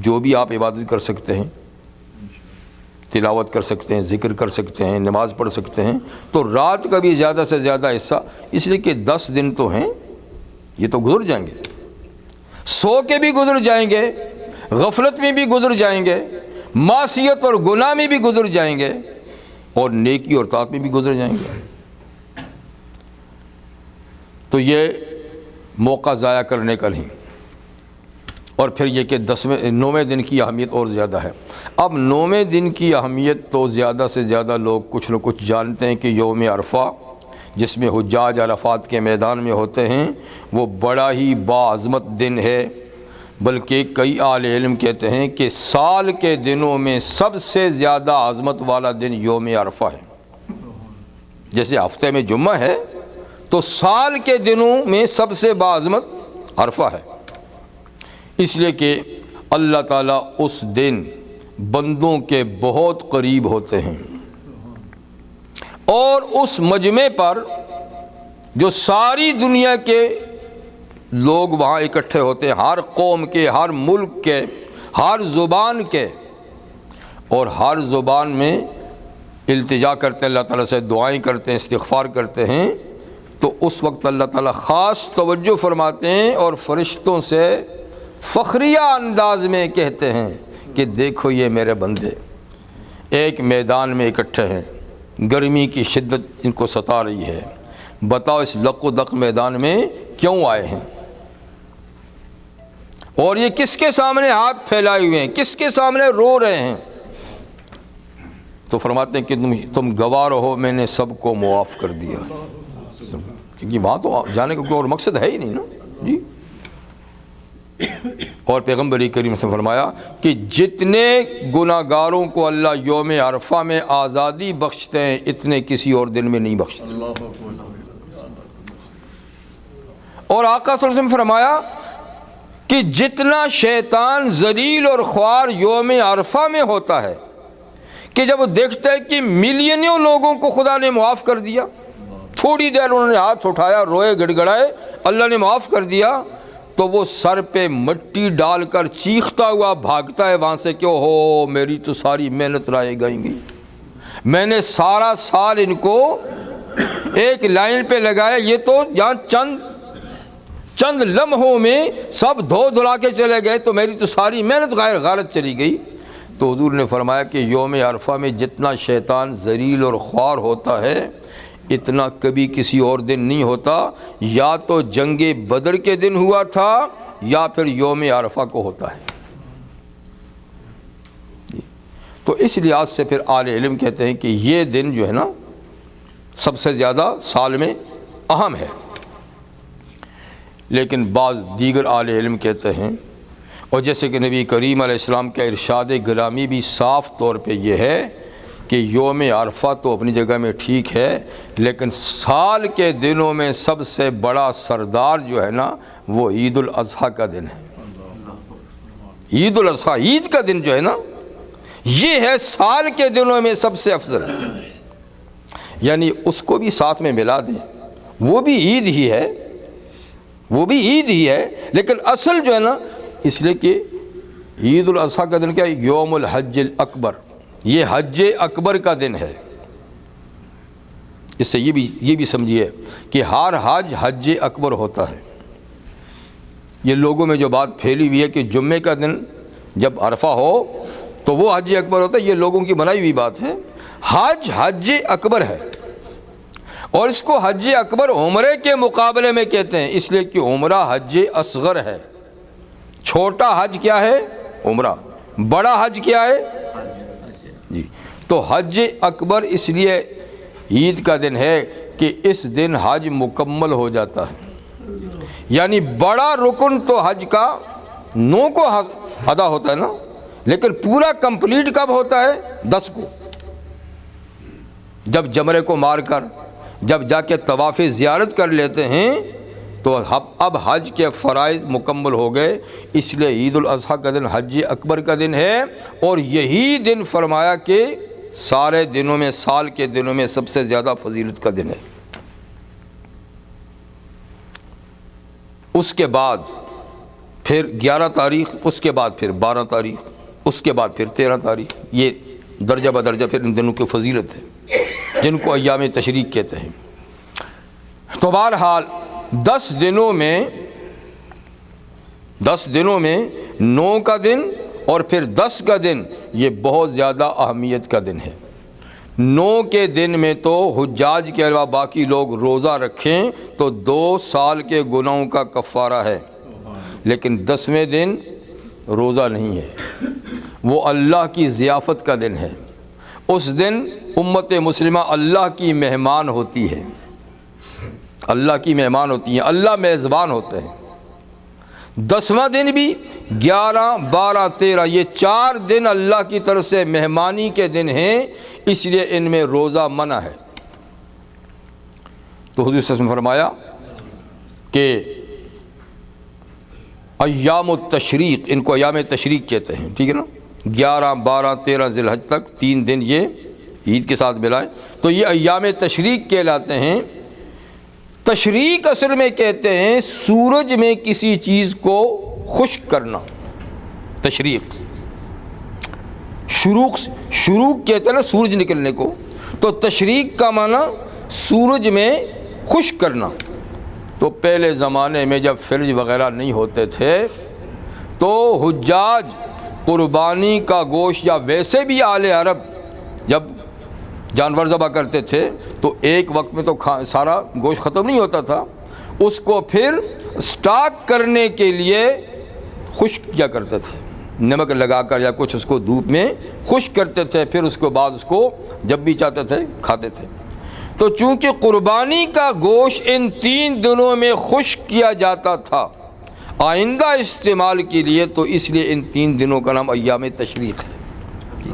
جو بھی آپ عبادت کر سکتے ہیں، تلاوت کر سکتے ہیں، ذکر کر سکتے ہیں، نماز پڑھ سکتے ہیں، تو رات کا بھی زیادہ سے زیادہ حصہ، اس لیے کہ 10 دن تو ہیں، یہ تو گزر جائیں گے، سو کے بھی گزر جائیں گے، غفلت میں بھی گزر جائیں گے، معصیت اور گناہ میں بھی گزر جائیں گے، اور نیکی اور طاعت میں بھی گزر جائیں گے۔ تو یہ موقع ضائع کرنے کا نہیں۔ اور پھر یہ کہ 9ویں دن کی اہمیت اور زیادہ ہے۔ اب 9ویں دن کی اہمیت تو زیادہ سے زیادہ لوگ کچھ نہ کچھ جانتے ہیں کہ یوم عرفہ، جس میں حجاج عرفات کے میدان میں ہوتے ہیں، وہ بڑا ہی باعظمت دن ہے، بلکہ کئی اہل علم کہتے ہیں کہ سال کے دنوں میں سب سے زیادہ عظمت والا دن یوم عرفہ ہے۔ جیسے ہفتے میں جمعہ ہے تو سال کے دنوں میں سب سے باعظمت عرفہ ہے، اس لیے کہ اللہ تعالیٰ اس دن بندوں کے بہت قریب ہوتے ہیں، اور اس مجمع پر جو ساری دنیا کے لوگ وہاں اکٹھے ہوتے ہیں، ہر قوم کے، ہر ملک کے، ہر زبان کے، اور ہر زبان میں التجا کرتے ہیں، اللہ تعالیٰ سے دعائیں کرتے ہیں، استغفار کرتے ہیں، تو اس وقت اللہ تعالیٰ خاص توجہ فرماتے ہیں اور فرشتوں سے فخریہ انداز میں کہتے ہیں کہ دیکھو یہ میرے بندے ایک میدان میں اکٹھے ہیں، گرمی کی شدت ان کو ستا رہی ہے، بتاؤ اس لق و دق میدان میں کیوں آئے ہیں، اور یہ کس کے سامنے ہاتھ پھیلائے ہوئے ہیں، کس کے سامنے رو رہے ہیں؟ تو فرماتے ہیں کہ تم گواہ رہو، میں نے سب کو معاف کر دیا، کیونکہ وہاں تو جانے کا کوئی اور مقصد ہے ہی نہیں نا جی۔ اور پیغمبر کریم سے فرمایا کہ جتنے گناہ گاروں کو اللہ یوم عرفہ میں آزادی بخشتے ہیں اتنے کسی اور دن میں نہیں بخشتے۔ اور آقا صلی اللہ علیہ وسلم فرمایا کہ جتنا شیطان ذلیل اور خوار یوم عرفہ میں ہوتا ہے کہ جب وہ دیکھتا ہے کہ ملینوں لوگوں کو خدا نے معاف کر دیا، تھوڑی دیر انہوں نے ہاتھ اٹھایا، روئے گڑ گڑائے، اللہ نے معاف کر دیا، تو وہ سر پہ مٹی ڈال کر چیختا ہوا بھاگتا ہے وہاں سے کہ ہو میری تو ساری محنت رائے گئی گئی، میں نے سارا سال ان کو ایک لائن پہ لگایا، یہ تو یہاں چند لمحوں میں سب دھو دھلا کے چلے گئے، تو میری تو ساری محنت غارت چلی گئی۔ تو حضور نے فرمایا کہ یوم عرفہ میں جتنا شیطان ذلیل اور خوار ہوتا ہے اتنا کبھی کسی اور دن نہیں ہوتا، یا تو جنگ بدر کے دن ہوا تھا یا پھر یوم عرفہ کو ہوتا ہے۔ تو اس لحاظ سے پھر اہل علم کہتے ہیں کہ یہ دن جو ہے نا سب سے زیادہ سال میں اہم ہے، لیکن بعض دیگر اہل علم کہتے ہیں، اور جیسے کہ نبی کریم علیہ السلام کا ارشاد گرامی بھی صاف طور پہ یہ ہے کہ یوم عرفہ تو اپنی جگہ میں ٹھیک ہے، لیکن سال کے دنوں میں سب سے بڑا سردار جو ہے نا وہ عید الاضحیٰ کا دن ہے۔ عید الاضحیٰ، عید کا دن جو ہے نا یہ ہے سال کے دنوں میں سب سے افضل، یعنی اس کو بھی ساتھ میں ملا دیں، وہ بھی عید ہی ہے، وہ بھی عید ہی ہے، لیکن اصل جو ہے نا اس لیے کہ عید الاضحیٰ کا دن کیا ہے؟ یوم الحج الاکبر، یہ حج اکبر کا دن ہے۔ اس سے یہ بھی سمجھیے کہ ہر حج اکبر ہوتا ہے۔ یہ لوگوں میں جو بات پھیلی ہوئی ہے کہ جمعے کا دن جب عرفہ ہو تو وہ حج اکبر ہوتا ہے، یہ لوگوں کی بنائی ہوئی بات ہے۔ حج اکبر ہے، اور اس کو حج اکبر عمرے کے مقابلے میں کہتے ہیں، اس لیے کہ عمرہ حج اصغر ہے۔ چھوٹا حج کیا ہے؟ عمرہ۔ بڑا حج کیا ہے؟ جی، تو حج اکبر اس لیے عید کا دن ہے کہ اس دن حج مکمل ہو جاتا ہے، یعنی بڑا رکن تو حج کا 9 کو ادا ہوتا ہے نا، لیکن پورا کمپلیٹ کب ہوتا ہے؟ 10 کو، جب جمرے کو مار کر جب جا کے طواف زیارت کر لیتے ہیں تو اب حج کے فرائض مکمل ہو گئے۔ اس لیے عید الاضحیٰ کا دن حج اکبر کا دن ہے، اور یہی دن فرمایا کہ سارے دنوں میں، سال کے دنوں میں سب سے زیادہ فضیلت کا دن ہے۔ اس کے بعد پھر 11 تاریخ، اس کے بعد پھر 12 تاریخ، اس کے بعد پھر 13 تاریخ، یہ درجہ بدرجہ پھر ان دنوں کی فضیلت ہے جن کو ایام تشریق کہتے ہیں۔ تو بہرحال 10 دنوں میں 9 کا دن اور پھر 10 کا دن یہ بہت زیادہ اہمیت کا دن ہے۔ 9 کے دن میں تو حجاج کے علاوہ باقی لوگ روزہ رکھیں تو 2 سال کے گناہوں کا کفارہ ہے، لیکن 10ویں دن روزہ نہیں ہے، وہ اللہ کی ضیافت کا دن ہے۔ اس دن امت مسلمہ اللہ کی مہمان ہوتی ہے، اللہ کی مہمان ہوتی ہیں، اللہ میزبان ہوتے ہیں۔ 10واں دن بھی 11، 12، 13 یہ 4 دن اللہ کی طرف سے مہمانی کے دن ہیں، اس لیے ان میں روزہ منع ہے۔ تو حضور صلی اللہ علیہ وسلم نے فرمایا کہ ایام التشریق، ان کو ایام تشریق کہتے ہیں، ٹھیک ہے نا، 11، 12، 13 ذی الحج تک 3 دن یہ عید کے ساتھ ملائیں تو یہ ایام تشریق کہلاتے ہیں۔ تشریق اصل میں کہتے ہیں سورج میں کسی چیز کو خشک کرنا، تشریق۔ شروق کہتے ہیں نا سورج نکلنے کو، تو تشریق کا معنی سورج میں خشک کرنا۔ تو پہلے زمانے میں جب فریج وغیرہ نہیں ہوتے تھے تو حجاج قربانی کا گوشت یا ویسے بھی اہل عرب جب جانور ذبح کرتے تھے تو ایک وقت میں تو سارا گوشت ختم نہیں ہوتا تھا، اس کو پھر سٹاک کرنے کے لیے خشک کیا کرتے تھے، نمک لگا کر یا کچھ اس کو دھوپ میں خشک کرتے تھے، پھر اس کے بعد اس کو جب بھی چاہتے تھے کھاتے تھے۔ تو چونکہ قربانی کا گوشت ان 3 دنوں میں خشک کیا جاتا تھا آئندہ استعمال کے لیے، تو اس لیے ان 3 دنوں کا نام ایام تشریق ہے۔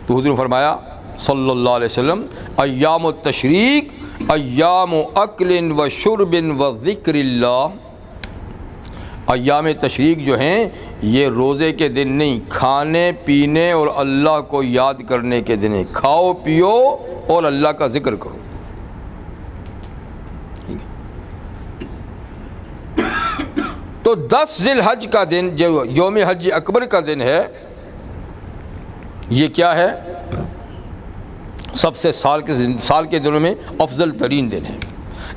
تو حضور نے فرمایا صلی اللہ علیہ وسلم ایام التشریق ایام اکل و شرب و ذکر اللہ، ایام تشریق جو ہیں یہ روزے کے دن نہیں، کھانے پینے اور اللہ کو یاد کرنے کے دن ہے۔ کھاؤ پیو اور اللہ کا ذکر کرو۔ تو 10 ذی الحج کا دن جو یوم حج اکبر کا دن ہے، یہ کیا ہے؟ سب سے سال کے دنوں میں افضل ترین دن ہے۔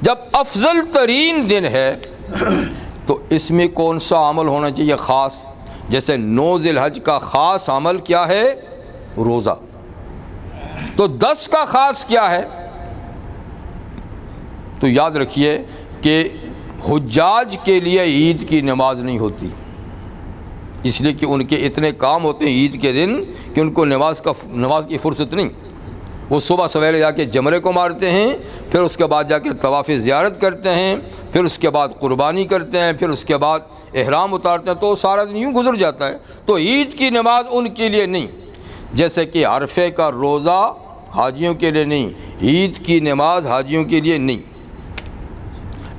جب افضل ترین دن ہے تو اس میں کون سا عمل ہونا چاہیے خاص؟ جیسے 9 ذی الحج کا خاص عمل کیا ہے؟ روزہ۔ تو 10 کا خاص کیا ہے؟ تو یاد رکھیے کہ حجاج کے لیے عید کی نماز نہیں ہوتی، اس لیے کہ ان کے اتنے کام ہوتے ہیں عید کے دن کہ ان کو نماز کی فرصت نہیں۔ وہ صبح سویرے جا کے جمرے کو مارتے ہیں، پھر اس کے بعد جا کے طواف زیارت کرتے ہیں، پھر اس کے بعد قربانی کرتے ہیں، پھر اس کے بعد احرام اتارتے ہیں، تو سارا دن یوں گزر جاتا ہے۔ تو عید کی نماز ان کے لیے نہیں، جیسے کہ عرفے کا روزہ حاجیوں کے لیے نہیں، عید کی نماز حاجیوں کے لیے نہیں،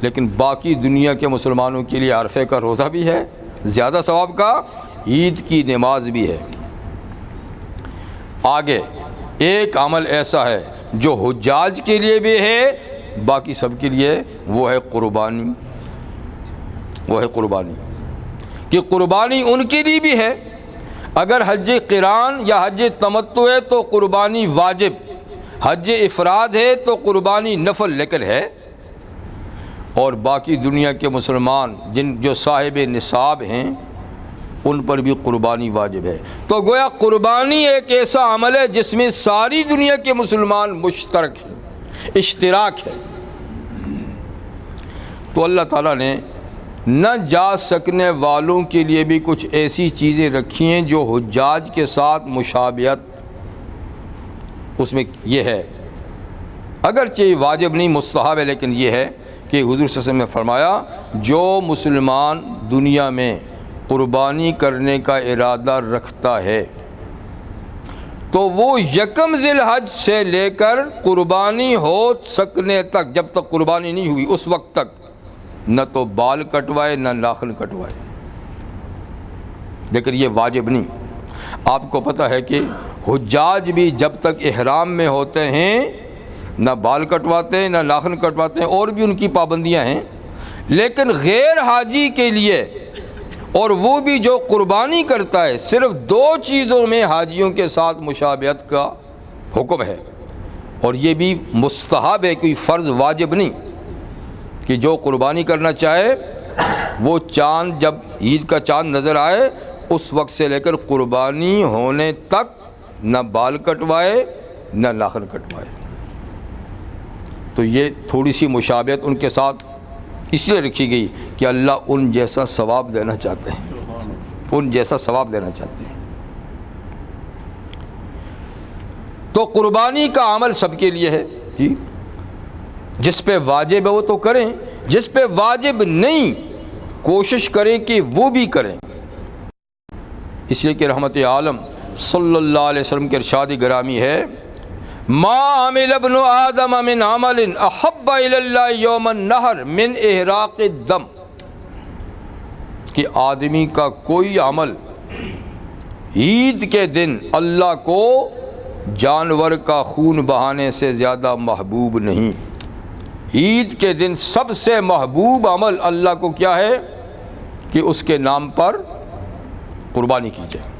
لیکن باقی دنیا کے مسلمانوں کے لیے عرفے کا روزہ بھی ہے زیادہ ثواب کا، عید کی نماز بھی ہے۔ آگے ایک عمل ایسا ہے جو حجاج کے لیے بھی ہے، باقی سب کے لیے، وہ ہے قربانی۔ وہ ہے قربانی، کہ قربانی ان کے لیے بھی ہے۔ اگر حج قران یا حج تمتع ہے تو قربانی واجب، حج افراد ہے تو قربانی نفل لیکن ہے۔ اور باقی دنیا کے مسلمان جو صاحب نصاب ہیں ان پر بھی قربانی واجب ہے۔ تو گویا قربانی ایک ایسا عمل ہے جس میں ساری دنیا کے مسلمان مشترک ہیں، اشتراک ہے۔ تو اللہ تعالیٰ نے نہ جا سکنے والوں کے لیے بھی کچھ ایسی چیزیں رکھی ہیں جو حجاج کے ساتھ مشابہت اس میں یہ ہے، اگرچہ یہ واجب نہیں مستحب ہے، لیکن یہ ہے کہ حضور صلی اللہ علیہ وسلم نے فرمایا جو مسلمان دنیا میں قربانی کرنے کا ارادہ رکھتا ہے تو وہ یکم ذی الحج سے لے کر قربانی ہو سکنے تک، جب تک قربانی نہیں ہوئی اس وقت تک نہ تو بال کٹوائے نہ ناخن کٹوائے، لیکن یہ واجب نہیں۔ آپ کو پتہ ہے کہ حجاج بھی جب تک احرام میں ہوتے ہیں نہ بال کٹواتے ہیں نہ ناخن کٹواتے ہیں، اور بھی ان کی پابندیاں ہیں، لیکن غیر حاجی کے لیے اور وہ بھی جو قربانی کرتا ہے صرف 2 چیزوں میں حاجیوں کے ساتھ مشابہت کا حکم ہے، اور یہ بھی مستحب ہے، کوئی فرض واجب نہیں، کہ جو قربانی کرنا چاہے وہ چاند جب عید کا چاند نظر آئے اس وقت سے لے کر قربانی ہونے تک نہ بال کٹوائے نہ ناخن کٹوائے۔ تو یہ تھوڑی سی مشابہت ان کے ساتھ اس لیے رکھی گئی کہ اللہ ان جیسا ثواب دینا چاہتے ہیں، ان جیسا ثواب دینا چاہتے ہیں۔ تو قربانی کا عمل سب کے لیے ہے جی، جس پہ واجب ہے وہ تو کریں، جس پہ واجب نہیں کوشش کریں کہ وہ بھی کریں۔ اس لیے کہ رحمت عالم صلی اللہ علیہ وسلم کے ارشاد گرامی ہے، ما عمل ابن آدم من عمل احب الی اللہ یوم النحر من احراق الدم، کہ آدمی کا کوئی عمل عید کے دن اللہ کو جانور کا خون بہانے سے زیادہ محبوب نہیں۔ عید کے دن سب سے محبوب عمل اللہ کو کیا ہے کہ اس کے نام پر قربانی کی جائے۔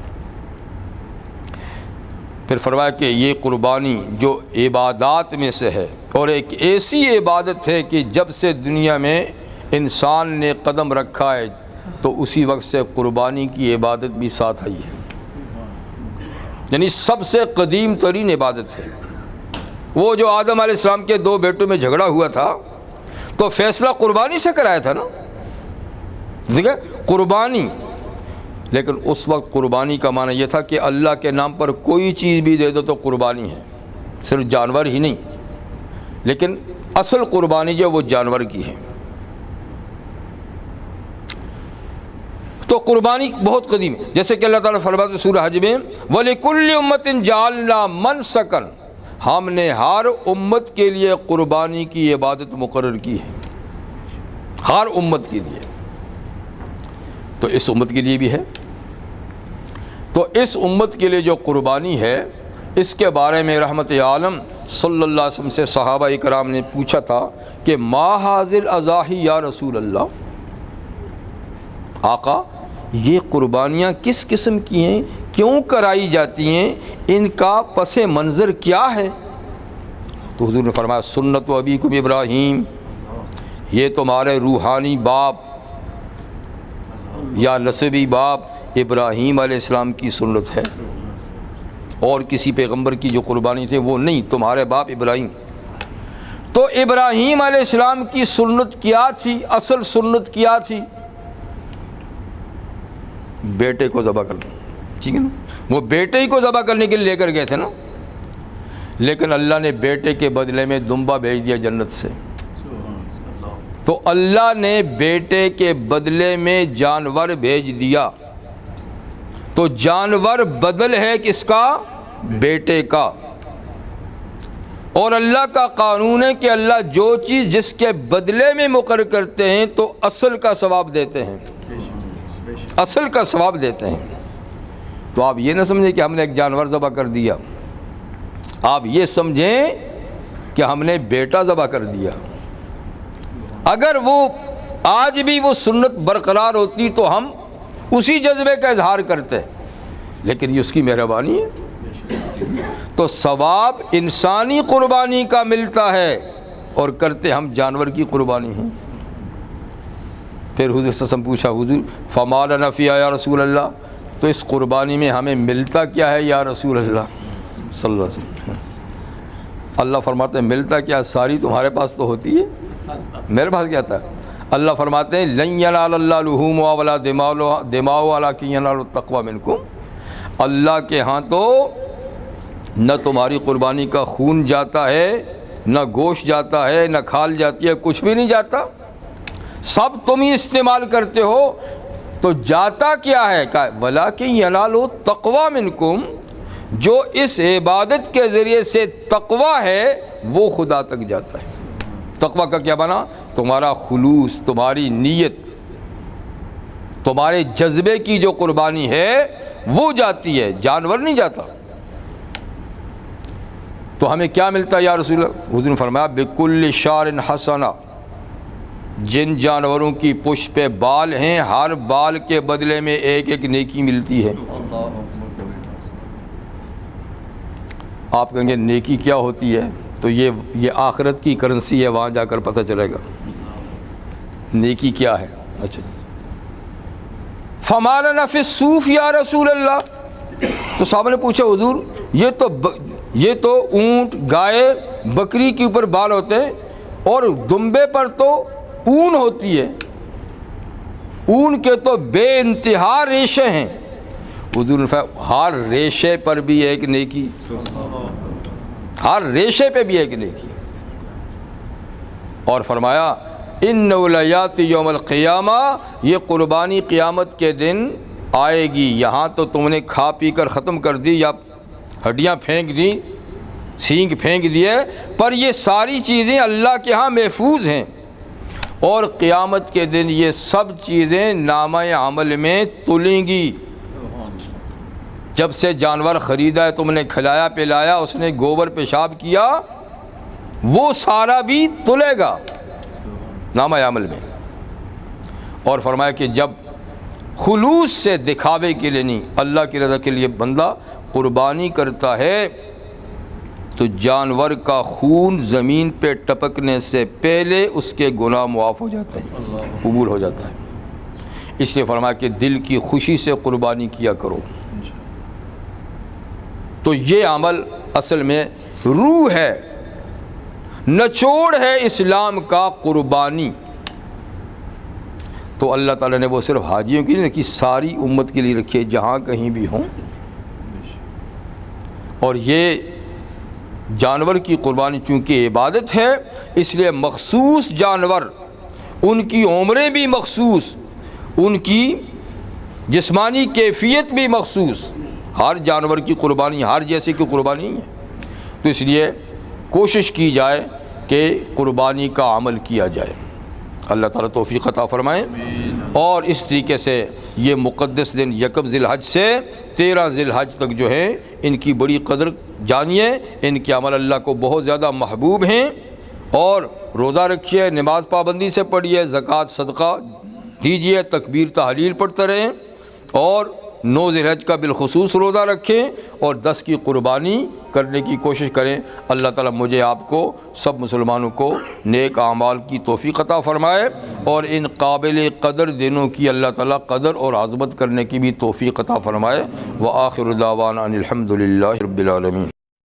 پھر فرمایا کہ یہ قربانی جو عبادات میں سے ہے، اور ایک ایسی عبادت ہے کہ جب سے دنیا میں انسان نے قدم رکھا ہے تو اسی وقت سے قربانی کی عبادت بھی ساتھ آئی ہے، یعنی سب سے قدیم ترین عبادت ہے۔ وہ جو آدم علیہ السلام کے 2 بیٹوں میں جھگڑا ہوا تھا تو فیصلہ قربانی سے کرایا تھا نا، دیکھیں قربانی، لیکن اس وقت قربانی کا معنی یہ تھا کہ اللہ کے نام پر کوئی چیز بھی دے دو تو قربانی ہے، صرف جانور ہی نہیں، لیکن اصل قربانی جو وہ جانور کی ہے۔ تو قربانی بہت قدیم ہے، جیسے کہ اللہ تعالیٰ فرماتے ہیں سورہ حج میں وَلِكُلِّ أُمَّةٍ جَعَلْنَا مَنْسَكًا، ہم نے ہر امت کے لیے قربانی کی عبادت مقرر کی ہے، ہر امت کے لیے۔ تو اس امت کے لیے بھی ہے تو اس امت کے لیے جو قربانی ہے اس کے بارے میں رحمت عالم صلی اللہ علیہ وسلم سے صحابہ کرام نے پوچھا تھا کہ ما حاضل اضاحی یا رسول اللہ، آقا یہ قربانیاں کس قسم کی ہیں، کیوں کرائی جاتی ہیں، ان کا پس منظر کیا ہے؟ تو حضور نے فرمایا سنت ابیکم ابراہیم، یہ تمہارے روحانی باپ یا نسبی باپ ابراہیم علیہ السلام کی سنت ہے، اور کسی پیغمبر کی جو قربانی تھی وہ نہیں، تمہارے باپ ابراہیم۔ تو ابراہیم علیہ السلام کی سنت کیا تھی، اصل سنت کیا تھی؟ بیٹے کو ذبح کرنا، ٹھیک ہے نا، وہ بیٹے ہی کو ذبح کرنے کے لیے لے کر گئے تھے نا، لیکن اللہ نے بیٹے کے بدلے میں دمبا بھیج دیا جنت سے۔ تو اللہ نے بیٹے کے بدلے میں جانور بھیج دیا، تو جانور بدل ہے کس کا؟ بیٹے کا۔ اور اللہ کا قانون ہے کہ اللہ جو چیز جس کے بدلے میں مقرر کرتے ہیں تو اصل کا ثواب دیتے ہیں، اصل کا ثواب دیتے ہیں۔ تو آپ یہ نہ سمجھیں کہ ہم نے ایک جانور ذبح کر دیا، آپ یہ سمجھیں کہ ہم نے بیٹا ذبح کر دیا۔ اگر وہ آج بھی وہ سنت برقرار ہوتی تو ہم اسی جذبے کا اظہار کرتے، لیکن یہ اس کی مہربانی ہے۔ تو ثواب انسانی قربانی کا ملتا ہے اور کرتے ہم جانور کی قربانی ہیں۔ پھر حضور صلی اللہ علیہ وسلم پوچھا حضور فما لنا فیہا یا رسول اللہ، تو اس قربانی میں ہمیں ملتا کیا ہے یا رسول اللہ صلی اللہ علیہ وسلم؟ اللہ فرماتے ہیں ملتا کیا، ساری تمہارے پاس تو ہوتی ہے، میرے پاس کیا تھا؟ اللہ فرماتے ہیں لن ینال اللہ لحومها ولا دماؤها ولکن ینال التقوی منکم، اللہ کے ہاں تو نہ تمہاری قربانی کا خون جاتا ہے، نہ گوشت جاتا ہے، نہ کھال جاتی ہے، کچھ بھی نہیں جاتا، سب تم ہی استعمال کرتے ہو۔ تو جاتا کیا ہے؟ ولیکن ینال التقوی منکم، جو اس عبادت کے ذریعے سے تقوی ہے وہ خدا تک جاتا ہے۔ تقوی کا کیا بنا؟ تمہارا خلوص، تمہاری نیت، تمہارے جذبے کی جو قربانی ہے وہ جاتی ہے، جانور نہیں جاتا۔ تو ہمیں کیا ملتا ہے یا رسول اللہ؟ حضور نے فرمایا بکل شعر حسنہ، جن جانوروں کی پشت پہ بال ہیں ہر بال کے بدلے میں ایک ایک نیکی ملتی ہے۔ آپ کہیں گے نیکی کیا ہوتی ہے؟ تو یہ آخرت کی کرنسی ہے، وہاں جا کر پتہ چلے گا نیکی کیا ہے۔ اچھا فما لنا فی الصوف یا رسول اللہ، تو صحابہ نے پوچھا حضور یہ تو اونٹ، گائے، بکری کے اوپر بال ہوتے ہیں اور دمبے پر تو اون ہوتی ہے، اون کے تو بے انتہا ریشے ہیں۔ حضور نے فرمایا ہر ریشے پر بھی ایک نیکی، ہر ریشے پہ بھی ایک نیکی، اور فرمایا انَّهُ لَيَأْتِي یوم القیامہ، یہ قربانی قیامت کے دن آئے گی۔ یہاں تو تم نے کھا پی کر ختم کر دی یا ہڈیاں پھینک دی، سینگ پھینک دیے، پر یہ ساری چیزیں اللہ کے ہاں محفوظ ہیں، اور قیامت کے دن یہ سب چیزیں نامہ عمل میں تلیں گی۔ جب سے جانور خریدا ہے، تم نے کھلایا پلایا، اس نے گوبر پیشاب کیا، وہ سارا بھی تلے گا نامہ عمل میں۔ اور فرمایا کہ جب خلوص سے، دکھاوے کے لیے نہیں، اللہ کی رضا کے لیے بندہ قربانی کرتا ہے تو جانور کا خون زمین پہ ٹپکنے سے پہلے اس کے گناہ معاف ہو جاتے ہیں، قبول ہو جاتا ہے۔ اس لیے فرمایا کہ دل کی خوشی سے قربانی کیا کرو۔ تو یہ عمل اصل میں روح ہے، نچوڑ ہے اسلام کا قربانی۔ تو اللہ تعالیٰ نے وہ صرف حاجیوں کی نہیں رکھی، ساری امت کے لیے رکھی ہے، جہاں کہیں بھی ہوں۔ اور یہ جانور کی قربانی چونکہ عبادت ہے، اس لیے مخصوص جانور، ان کی عمریں بھی مخصوص، ان کی جسمانی کیفیت بھی مخصوص، ہر جانور کی قربانی ہر جیسے کی قربانی ہے۔ تو اس لیے کوشش کی جائے کہ قربانی کا عمل کیا جائے۔ اللہ تعالیٰ توفیق عطا فرمائے۔ اور اس طریقے سے یہ مقدس دن یکم ذی الحج سے 13 ذی الحج تک جو ہے ان کی بڑی قدر جانیے، ان کے عمل اللہ کو بہت زیادہ محبوب ہیں، اور روزہ رکھیے، نماز پابندی سے پڑھیے، زکوٰۃ صدقہ دیجیے، تکبیر تحلیل پڑھتے رہیں، اور 9 ذی الحج کا بالخصوص روزہ رکھیں، اور 10 کی قربانی کرنے کی کوشش کریں۔ اللہ تعالیٰ مجھے آپ کو سب مسلمانوں کو نیک اعمال کی توفیق عطا فرمائے، اور ان قابل قدر دنوں کی اللہ تعالیٰ قدر اور عظمت کرنے کی بھی توفیق عطا فرمائے۔ وآخر دعوانا ان الحمد للہ رب العالمین۔